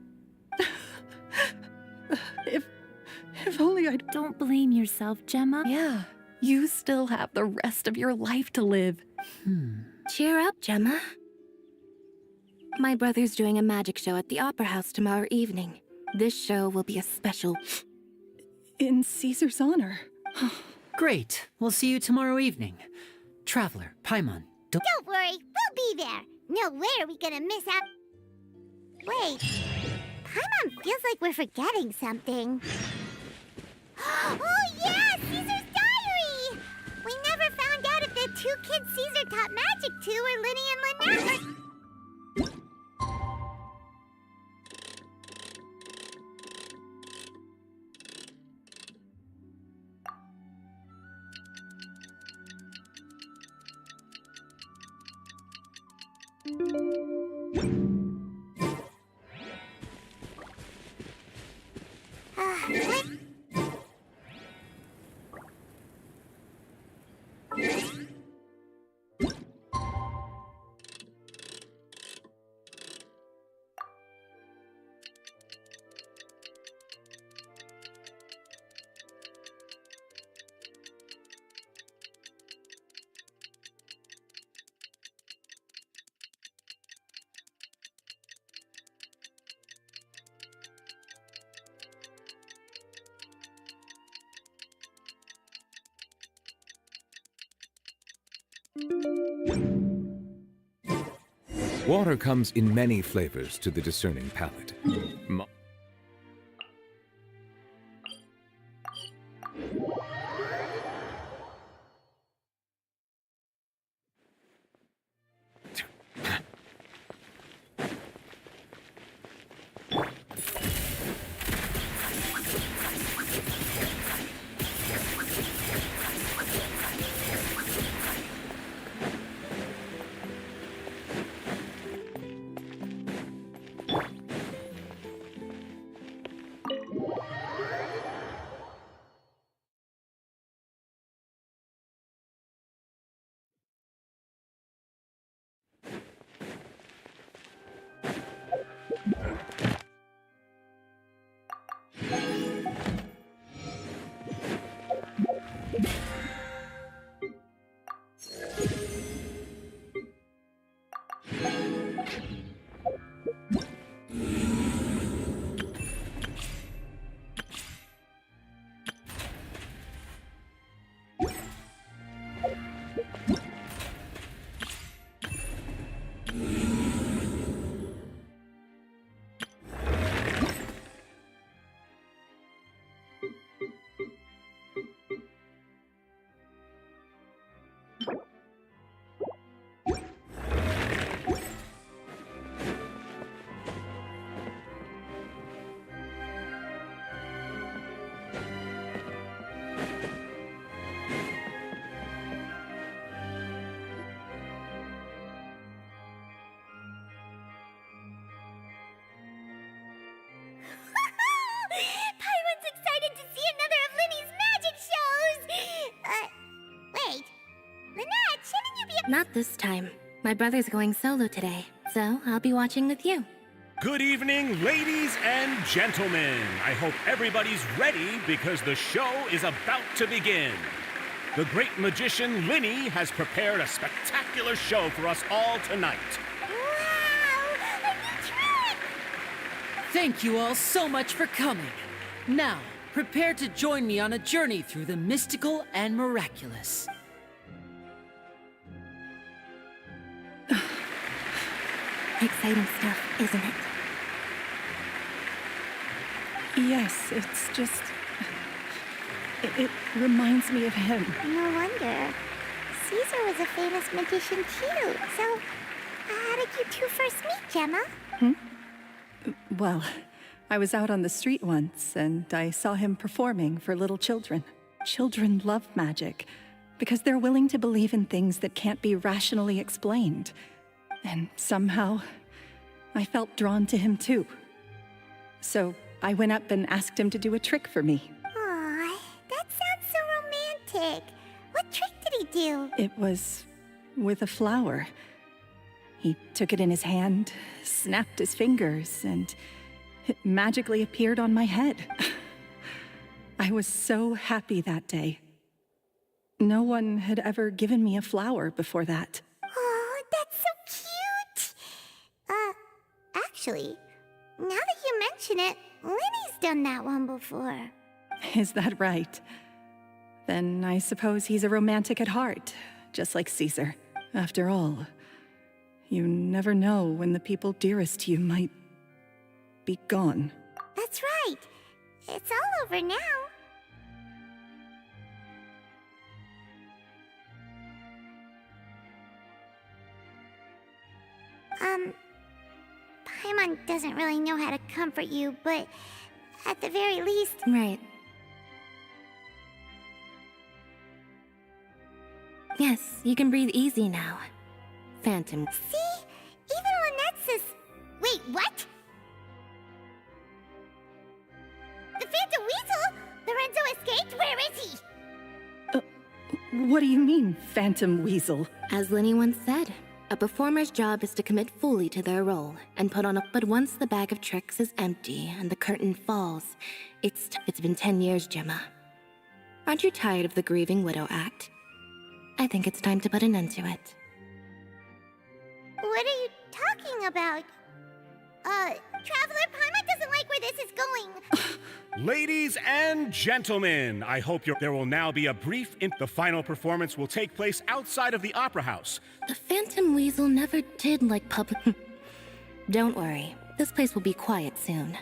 If only I'd... Don't blame yourself, Gemma. Yeah, you still have the rest of your life to live. Cheer up, Gemma. My brother's doing a magic show at the Opera House tomorrow evening. This show will be a special... In Caesar's honor. Great. We'll see you tomorrow evening. Traveler, Paimon, Don't worry, we'll be there. No way are we gonna miss out... Wait, Paimon feels like we're forgetting something. Oh yeah, Caesar's diary! We never found out if the two kids Caesar taught magic to were Linny and Lynette. Water comes in many flavors to the discerning palate. Paimon's excited to see another of Linny's magic shows! Wait. Lynette, shouldn't you be... Not this time. My brother's going solo today, so I'll be watching with you. Good evening, ladies and gentlemen. I hope everybody's ready because the show is about to begin. The great magician Linny has prepared a spectacular show for us all tonight. Thank you all so much for coming. Now, prepare to join me on a journey through the mystical and miraculous. Exciting stuff, isn't it? Yes, it's just... It reminds me of him. No wonder. Caesar was a famous magician too. So, how did you two first meet, Gemma? Well, I was out on the street once, and I saw him performing for little children. Children love magic, because they're willing to believe in things that can't be rationally explained. And somehow, I felt drawn to him too. So, I went up and asked him to do a trick for me. Aw, that sounds so romantic. What trick did he do? It was with a flower. He took it in his hand, snapped his fingers, and it magically appeared on my head. I was so happy that day. No one had ever given me a flower before that. Oh, that's so cute! Actually, now that you mention it, Lenny's done that one before. Is that right? Then I suppose he's a romantic at heart, just like Caesar. After all, you never know when the people dearest to you might be gone. That's right. It's all over now. Paimon doesn't really know how to comfort you, but at the very least... Right. Yes, you can breathe easy now. Phantom. See? Even Lynette says... Wait, what? The Phantom Weasel? Lorenzo escaped? Where is he? What do you mean, Phantom Weasel? As Lenny once said, a performer's job is to commit fully to their role and put on a... But once the bag of tricks is empty and the curtain falls, it's been 10 years, Gemma. Aren't you tired of the grieving widow act? I think it's time to put an end to it. What are you talking about? Traveler, Paimon doesn't like where this is going. Ladies and gentlemen, I hope there will now be a brief... The final performance will take place outside of the Opera House. The Phantom Weasel never did like public... Don't worry, this place will be quiet soon.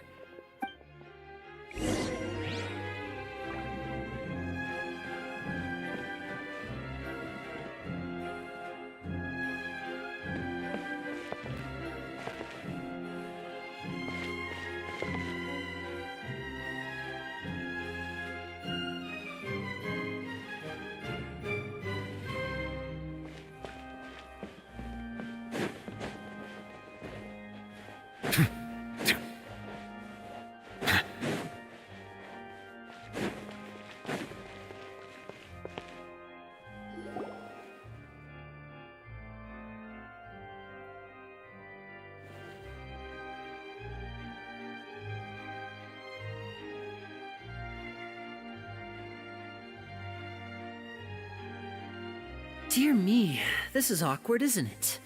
Dear me, this is awkward, isn't it?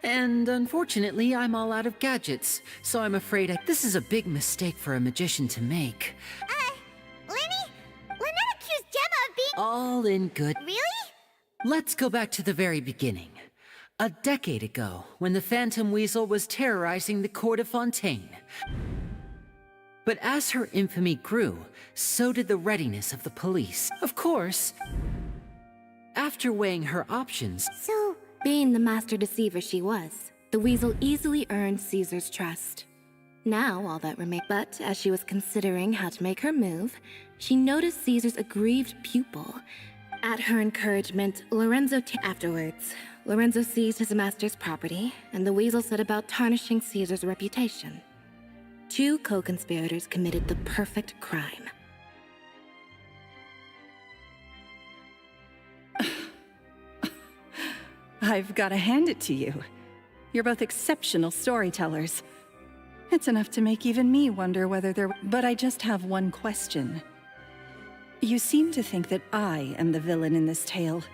And unfortunately, I'm all out of gadgets, so I'm afraid this is a big mistake for a magician to make. Lenny? Lynette accused Gemma of being... All in good. Really? Let's go back to the very beginning. A decade ago, when the Phantom Weasel was terrorizing the court of Fontaine. But as her infamy grew, so did the readiness of the police. Of course, after weighing her options... So, being the master deceiver she was, the Weasel easily earned Caesar's trust. Now all that remained... But as she was considering how to make her move, she noticed Caesar's aggrieved pupil. At her encouragement, Afterwards, Lorenzo seized his master's property, and the Weasel set about tarnishing Caesar's reputation. Two co-conspirators committed the perfect crime. I've got to hand it to you. You're both exceptional storytellers. It's enough to make even me wonder whether there... But I just have one question. You seem to think that I am the villain in this tale.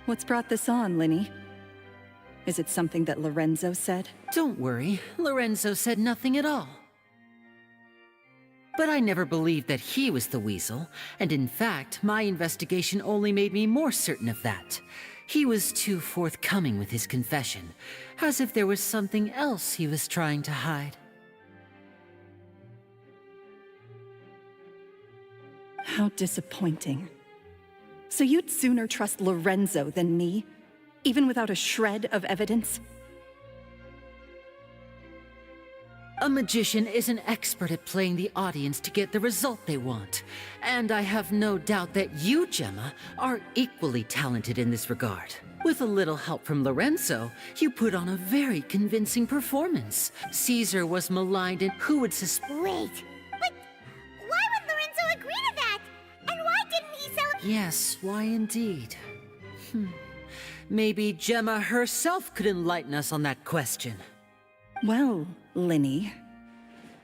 What's brought this on, Linny? Is it something that Lorenzo said? Don't worry, Lorenzo said nothing at all. But I never believed that he was the Weasel, and in fact, my investigation only made me more certain of that. He was too forthcoming with his confession, as if there was something else he was trying to hide. How disappointing. So you'd sooner trust Lorenzo than me, even without a shred of evidence? A magician is an expert at playing the audience to get the result they want. And I have no doubt that you, Gemma, are equally talented in this regard. With a little help from Lorenzo, you put on a very convincing performance. Caesar was maligned and who would suspect— Wait, but why would Lorenzo agree to that? And why didn't he celebrate? Yes, why indeed? Maybe Gemma herself could enlighten us on that question. Well, Linny,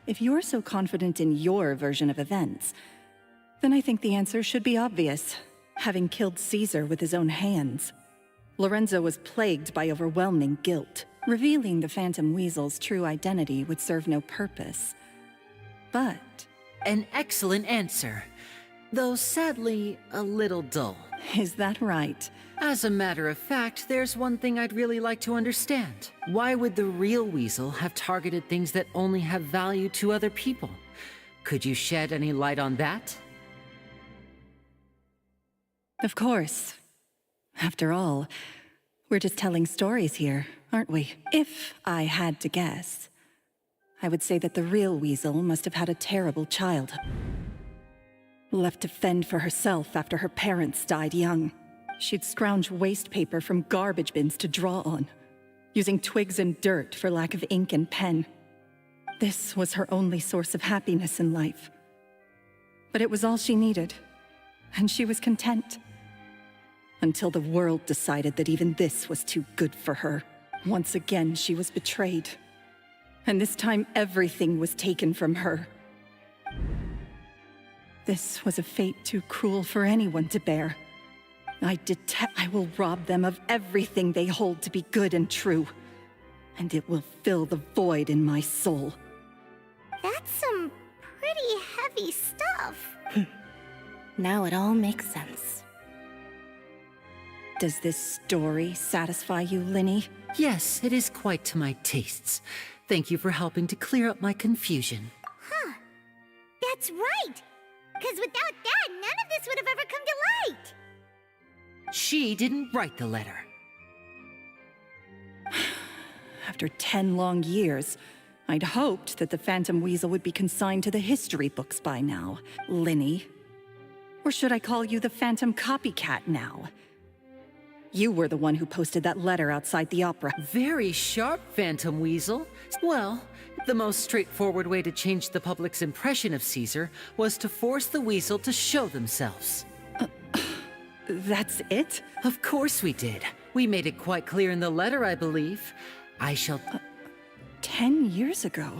if you're so confident in your version of events, then I think the answer should be obvious. Having killed Caesar with his own hands, Lorenzo was plagued by overwhelming guilt. Revealing the Phantom Weasel's true identity would serve no purpose. But an excellent answer, though sadly a little dull. Is that right? As a matter of fact, there's one thing I'd really like to understand. Why would the real Weasel have targeted things that only have value to other people? Could you shed any light on that? Of course. After all, we're just telling stories here, aren't we? If I had to guess, I would say that the real Weasel must have had a terrible childhood. Left to fend for herself after her parents died young. She'd scrounge waste paper from garbage bins to draw on, using twigs and dirt for lack of ink and pen. This was her only source of happiness in life. But it was all she needed, and she was content. Until the world decided that even this was too good for her. Once again, she was betrayed. And this time, everything was taken from her. This was a fate too cruel for anyone to bear. I will rob them of everything they hold to be good and true. And it will fill the void in my soul. That's some pretty heavy stuff. Now it all makes sense. Does this story satisfy you, Linny? Yes, it is quite to my tastes. Thank you for helping to clear up my confusion. Huh. That's right. Because without that, none of this would have ever come to light. She didn't write the letter. After 10 long years, I'd hoped that the Phantom Weasel would be consigned to the history books by now. Linny. Or should I call you the Phantom Copycat now? You were the one who posted that letter outside the opera. Very sharp, Phantom Weasel. Well, the most straightforward way to change the public's impression of Caesar was to force the Weasel to show themselves. That's it? Of course we did. We made it quite clear in the letter, I believe. I shall... 10 years ago?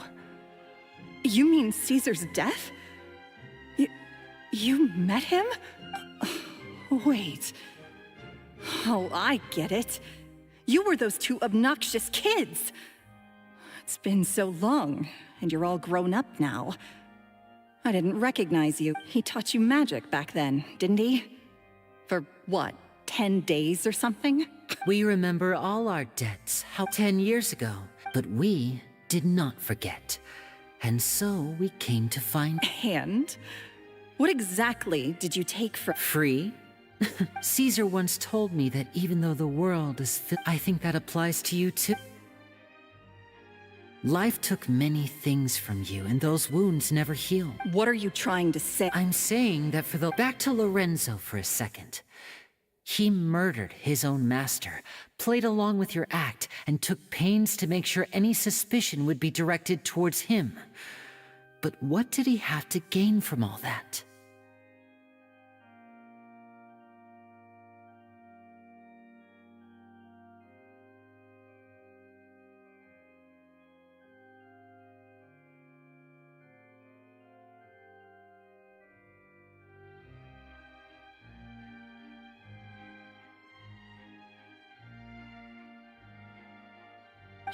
You mean Caesar's death? You met him? Wait. Oh, I get it. You were those two obnoxious kids. It's been so long, and you're all grown up now. I didn't recognize you. He taught you magic back then, didn't he? For what, 10 days or something? We remember all our debts, 10 years ago, but we did not forget. And so we came to find... And? What exactly did you take for... Free? Caesar once told me that even though the world is I think that applies to you too. Life took many things from you, and those wounds never heal. What are you trying to say? I'm saying that for the... Back to Lorenzo for a second. He murdered his own master, played along with your act, and took pains to make sure any suspicion would be directed towards him. But what did he have to gain from all that?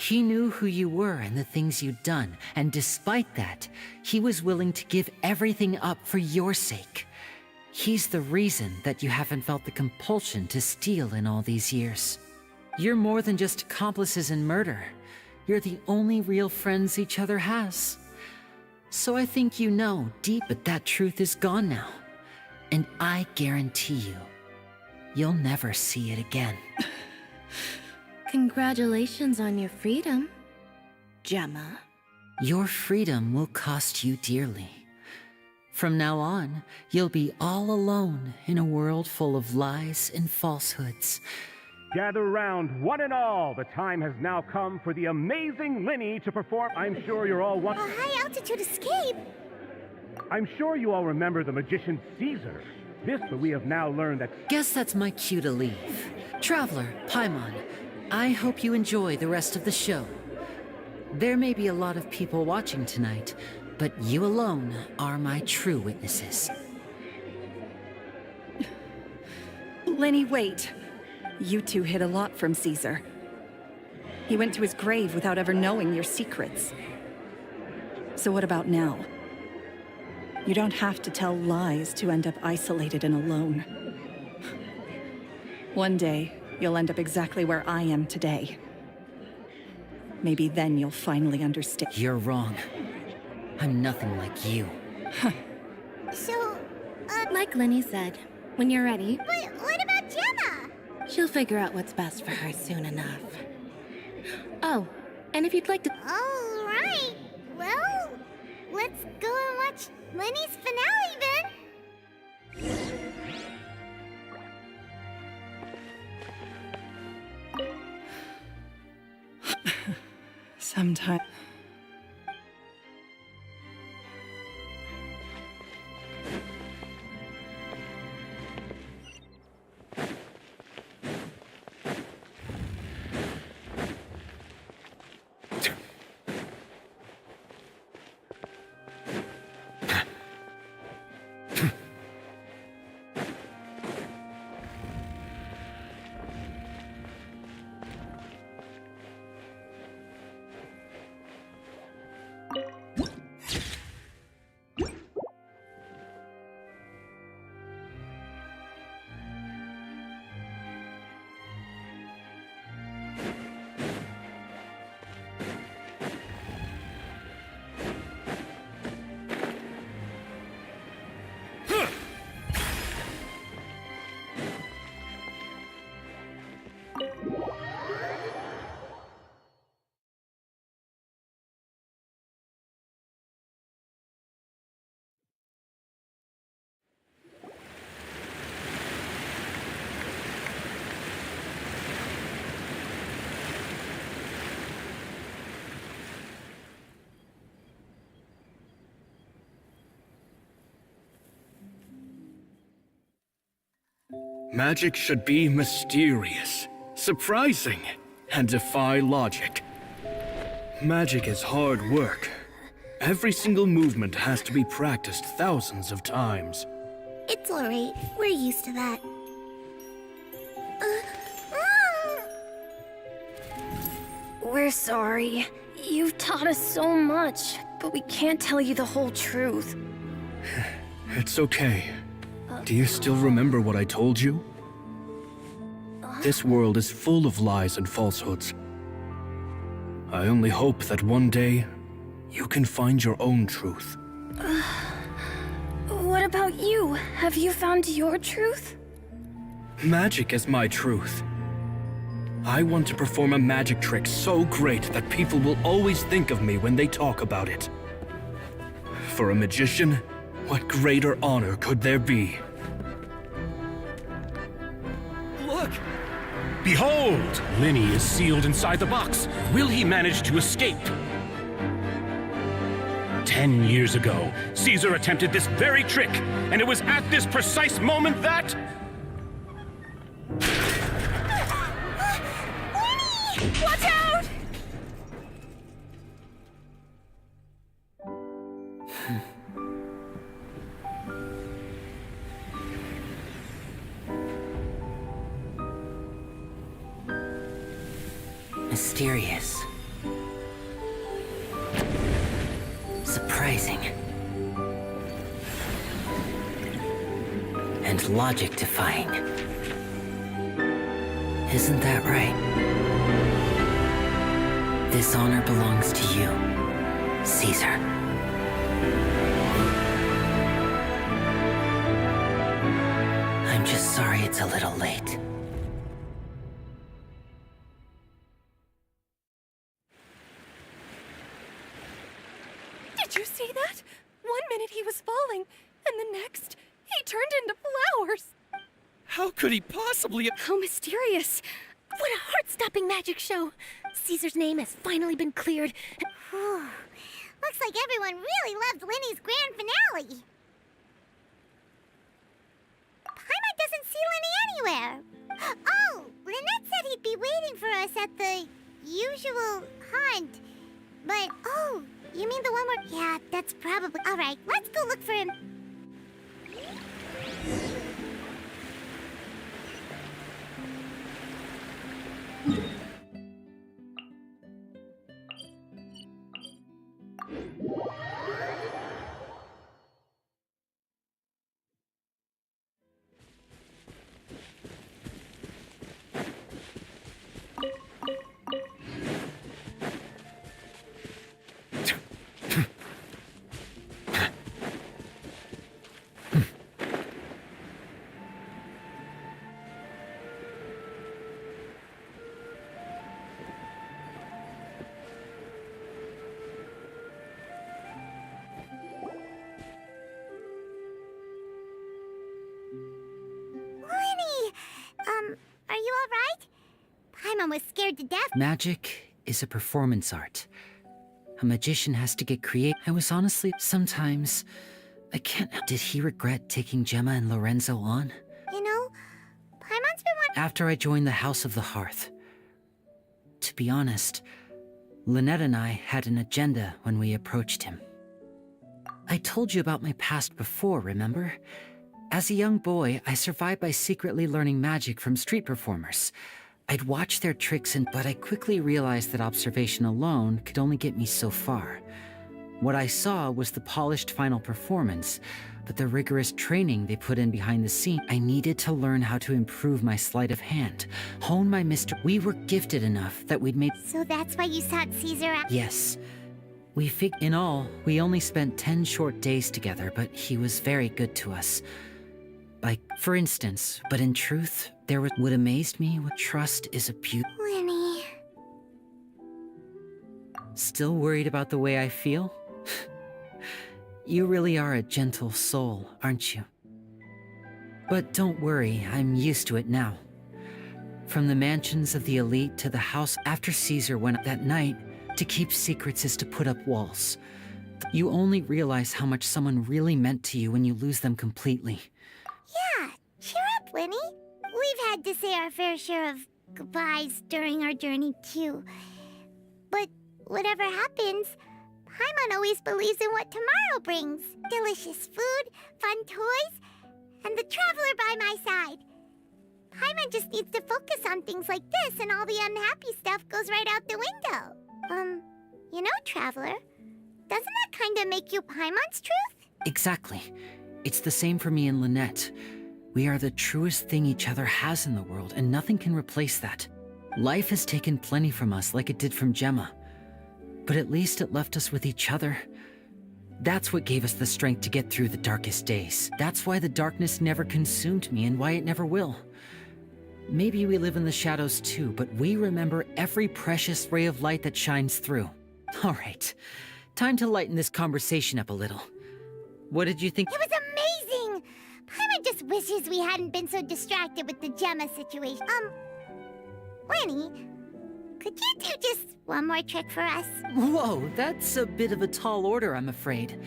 He knew who you were and the things you'd done, and despite that, he was willing to give everything up for your sake. He's the reason that you haven't felt the compulsion to steal in all these years. You're more than just accomplices in murder. You're the only real friends each other has. So I think you know deep, but that truth is gone now. And I guarantee you, you'll never see it again. Congratulations on your freedom, Gemma. Your freedom will cost you dearly. From now on, you'll be all alone in a world full of lies and falsehoods. Gather round, one and all. The time has now come for the amazing Linny to perform. I'm sure you're all A high-altitude escape? I'm sure you all remember the magician Caesar. But we have now learned that... Guess that's my cue to leave. Traveler, Paimon, I hope you enjoy the rest of the show. There may be a lot of people watching tonight, but you alone are my true witnesses. Lenny, wait. You two hid a lot from Caesar. He went to his grave without ever knowing your secrets. So what about now? You don't have to tell lies to end up isolated and alone. One day, you'll end up exactly where I am today. Maybe then you'll finally understand. You're wrong. I'm nothing like you. So, Like Linny said, when you're ready, but what about Gemma? she'll figure out what's best for her soon enough. Oh, and if you'd like to... All right. Well, let's go and watch Lenny's finale then. Sometime. Magic should be mysterious, surprising, and defy logic. Magic is hard work. Every single movement has to be practiced thousands of times. It's alright. We're used to that. We're sorry. You've taught us so much, but we can't tell you the whole truth. It's okay. Do you still remember what I told you? This world is full of lies and falsehoods. I only hope that one day you can find your own truth. What about you? Have you found your truth? Magic is my truth. I want to perform a magic trick so great that people will always think of me when they talk about it. For a magician, what greater honor could there be? Look! Behold! Linny is sealed inside the box. Will he manage to escape? 10 years ago, Caesar attempted this very trick, and it was at this precise moment that... Watch out! Mysterious. Surprising. And logic-defying. Isn't that right? This honor belongs to you, Caesar. I'm just sorry it's a little late. Did you see that? 1 minute he was falling, and the next, he turned into flowers. How could he possibly? How mysterious. What a heart-stopping magic show! Caesar's name has finally been cleared. Whew. Looks like everyone really loved Linny's grand finale. Paimon doesn't see Linny anywhere. Oh, Lynette said he'd be waiting for us at the usual hunt. But, oh, you mean the one where... Yeah, that's probably... All right, let's go look for him. Are you all right? Paimon was scared to death. Magic is a performance art. A magician has to get creative. I was honestly, sometimes, I can't... Did he regret taking Gemma and Lorenzo on? You know, Paimon's been one... After I joined the House of the Hearth. To be honest, Lynette and I had an agenda when we approached him. I told you about my past before, remember? As a young boy, I survived by secretly learning magic from street performers. I'd watch their tricks but I quickly realized that observation alone could only get me so far. What I saw was the polished final performance, but the rigorous training they put in behind the scene. I needed to learn how to improve my sleight of hand, hone my We were gifted enough that we'd made... So that's why you sought Caesar out? Yes. In all, we only spent 10 short days together, but he was very good to us. Like, for instance, but in truth, what amazed me was trust is a beauty. Linny. Still worried about the way I feel? You really are a gentle soul, aren't you? But don't worry, I'm used to it now. From the mansions of the elite to the house after Caesar went up that night, to keep secrets is to put up walls. You only realize how much someone really meant to you when you lose them completely. Yeah, cheer up, Linny. We've had to say our fair share of goodbyes during our journey, too. But whatever happens, Paimon always believes in what tomorrow brings. Delicious food, fun toys, and the traveler by my side. Paimon just needs to focus on things like this, and all the unhappy stuff goes right out the window. You know, Traveler, doesn't that kind of make you Paimon's truth? Exactly. It's the same for me and Lynette. We are the truest thing each other has in the world, and nothing can replace that. Life has taken plenty from us, like it did from Gemma. But at least it left us with each other. That's what gave us the strength to get through the darkest days. That's why the darkness never consumed me, and why it never will. Maybe we live in the shadows too, but we remember every precious ray of light that shines through. All right, time to lighten this conversation up a little. What did you think? It was amazing! Paimon just wishes we hadn't been so distracted with the Gemma situation. Linny, could you do just one more trick for us? Whoa, that's a bit of a tall order, I'm afraid.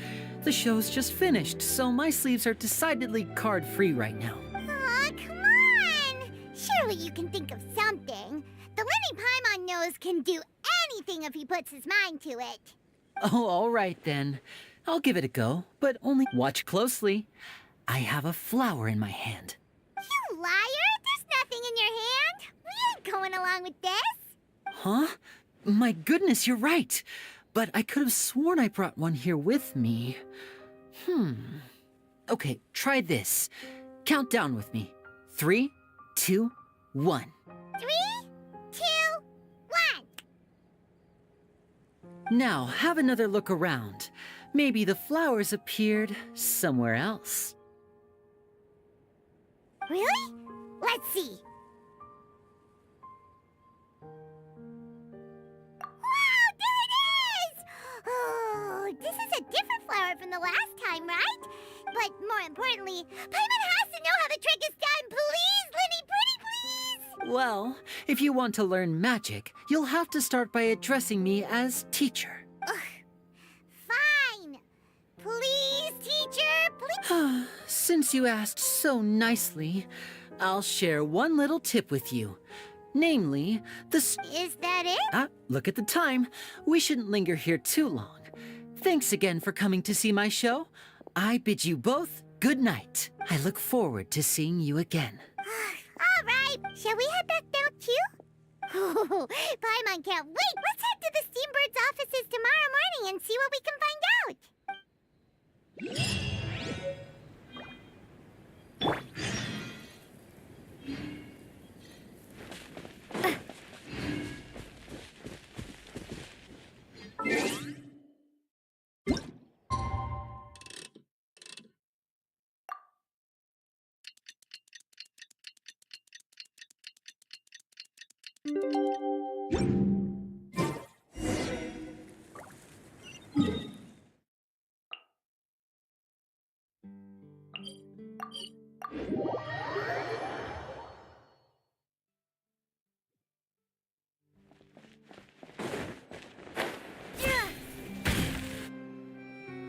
The show's just finished, so my sleeves are decidedly card-free right now. Aw, come on! Surely you can think of something. The Linny Paimon knows can do anything if he puts his mind to it. Oh, all right then. I'll give it a go, but only watch closely. I have a flower in my hand. You liar! There's nothing in your hand! We ain't going along with this! Huh? My goodness, you're right. But I could have sworn I brought one here with me. Okay, try this. Count down with me. 3, 2, 1. 3, 2, 1. Now, have another look around. Maybe the flowers appeared somewhere else. Really? Let's see. Wow, there it is! Oh, this is a different flower from the last time, right? But more importantly, Paimon has to know how the trick is done. Please, Linny, pretty please! Well, if you want to learn magic, you'll have to start by addressing me as teacher. Fine. Please, teacher, please. Since you asked so nicely, I'll share one little tip with you. Namely, Is that it? Look at the time. We shouldn't linger here too long. Thanks again for coming to see my show. I bid you both good night. I look forward to seeing you again. All right. Shall we head back now, too? Oh, Paimon can't wait. Let's head to the Steambird's offices tomorrow morning and see what we can find out.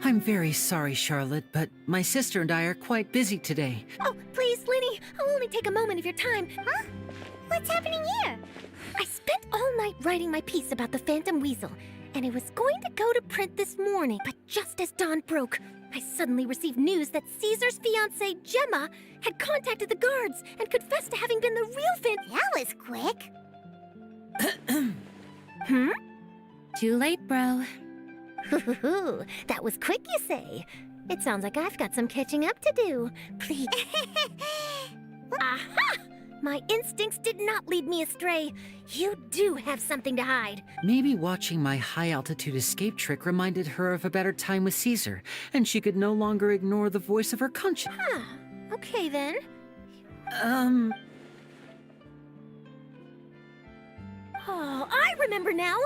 I'm very sorry, Charlotte, but my sister and I are quite busy today. Oh, please, Linny, I'll only take a moment of your time. Huh? What's happening here? I spent all night writing my piece about the Phantom Weasel, and it was going to go to print this morning. But just as dawn broke, I suddenly received news that Caesar's fiancée, Gemma, had contacted the guards and confessed to having been the real Phantom. That was quick. Too late, bro. That was quick, you say? It sounds like I've got some catching up to do. Please. Aha! My instincts did not lead me astray. You do have something to hide. Maybe watching my high-altitude escape trick reminded her of a better time with Caesar, and she could no longer ignore the voice of her conscience. Huh. Okay, then. Oh, I remember now.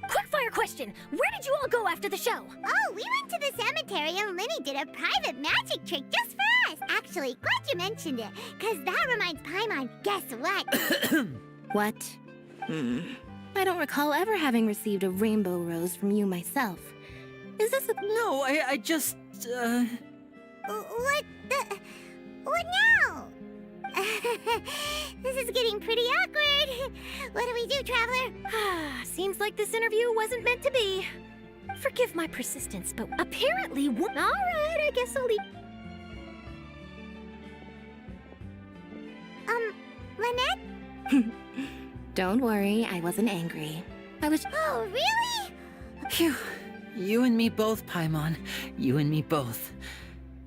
Quickfire question. Where did you all go after the show? Oh, we went to the cemetery and Linny did a private magic trick just for us. Actually, glad you mentioned it, because that reminds Paimon. Guess what? What? I don't recall ever having received a rainbow rose from you myself. Is this a... No, I just, What the... What now? This is getting pretty awkward. What do we do, Traveler? Seems like this interview wasn't meant to be. Forgive my persistence, but apparently one... All right, I guess I'll leave... Lynette? Don't worry, I wasn't angry. I was... Oh, really? Phew. You and me both, Paimon. You and me both.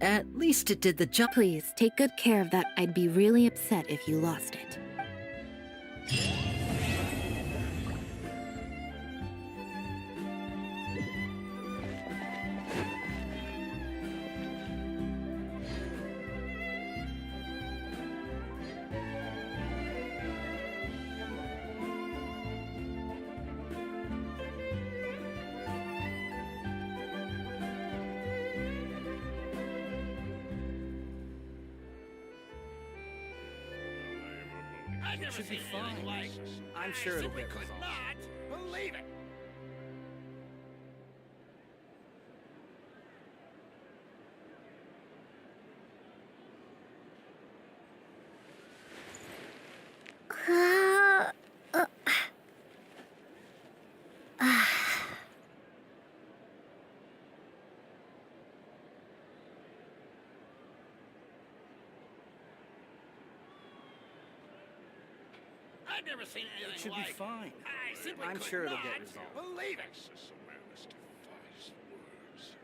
At least it did the job. Please, take good care of that. I'd be really upset if you lost it. It should be fine. I'm sure it'll get resolved. Not believe it. I've never seen anything It should like be fine. I simply I'm could sure it'll not get resolved. Believe it. Sisselmanus defies words.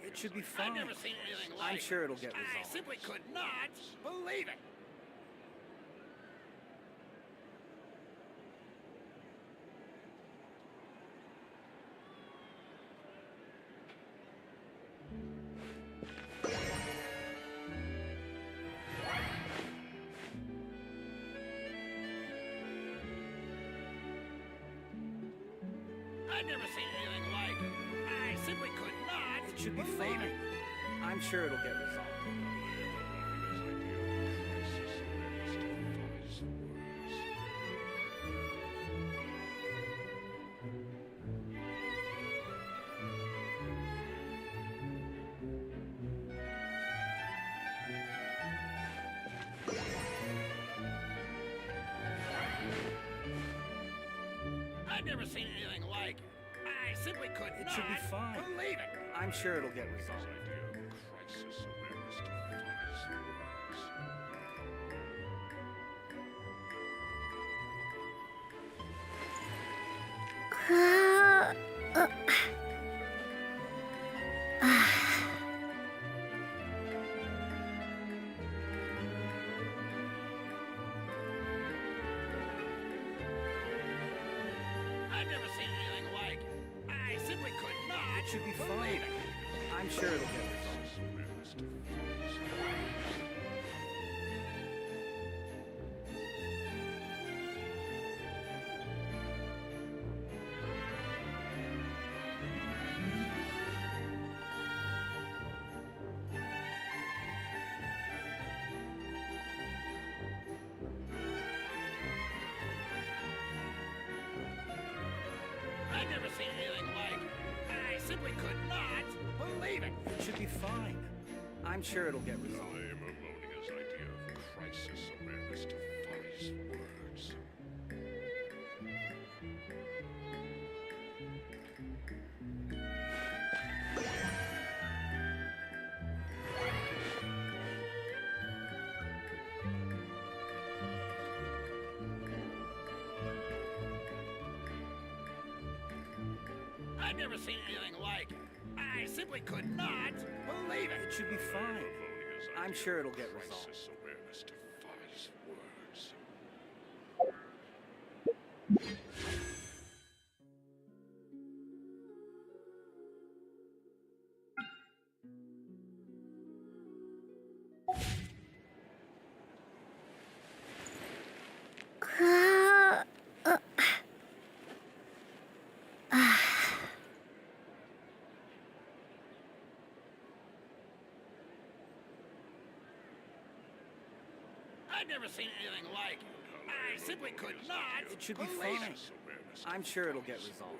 It should be fine. I've never seen anything like I'm sure it'll get I resolved. simply could not believe it. I've never seen anything like it. I simply could not It should be believe fine. it. I'm sure it'll get resolved. I've never seen anything like it. I simply could It not should be fine. believe it. I'm sure it'll get resolved. I've never seen anything like it. I simply could not It should be believe fine. it. I'm sure it'll get resolved. I've never seen anything like it. I simply could not believe it. It should be fine. I'm sure it'll get resolved. I am Ammonia's idea of crisis awareness defies words. I've never seen anything like it. I simply could not believe it. It should be fine. I'm sure it'll get resolved. Crisis awareness defies words. I've never seen anything like it. I simply could not It should be believe fine. it. I'm sure it'll get resolved.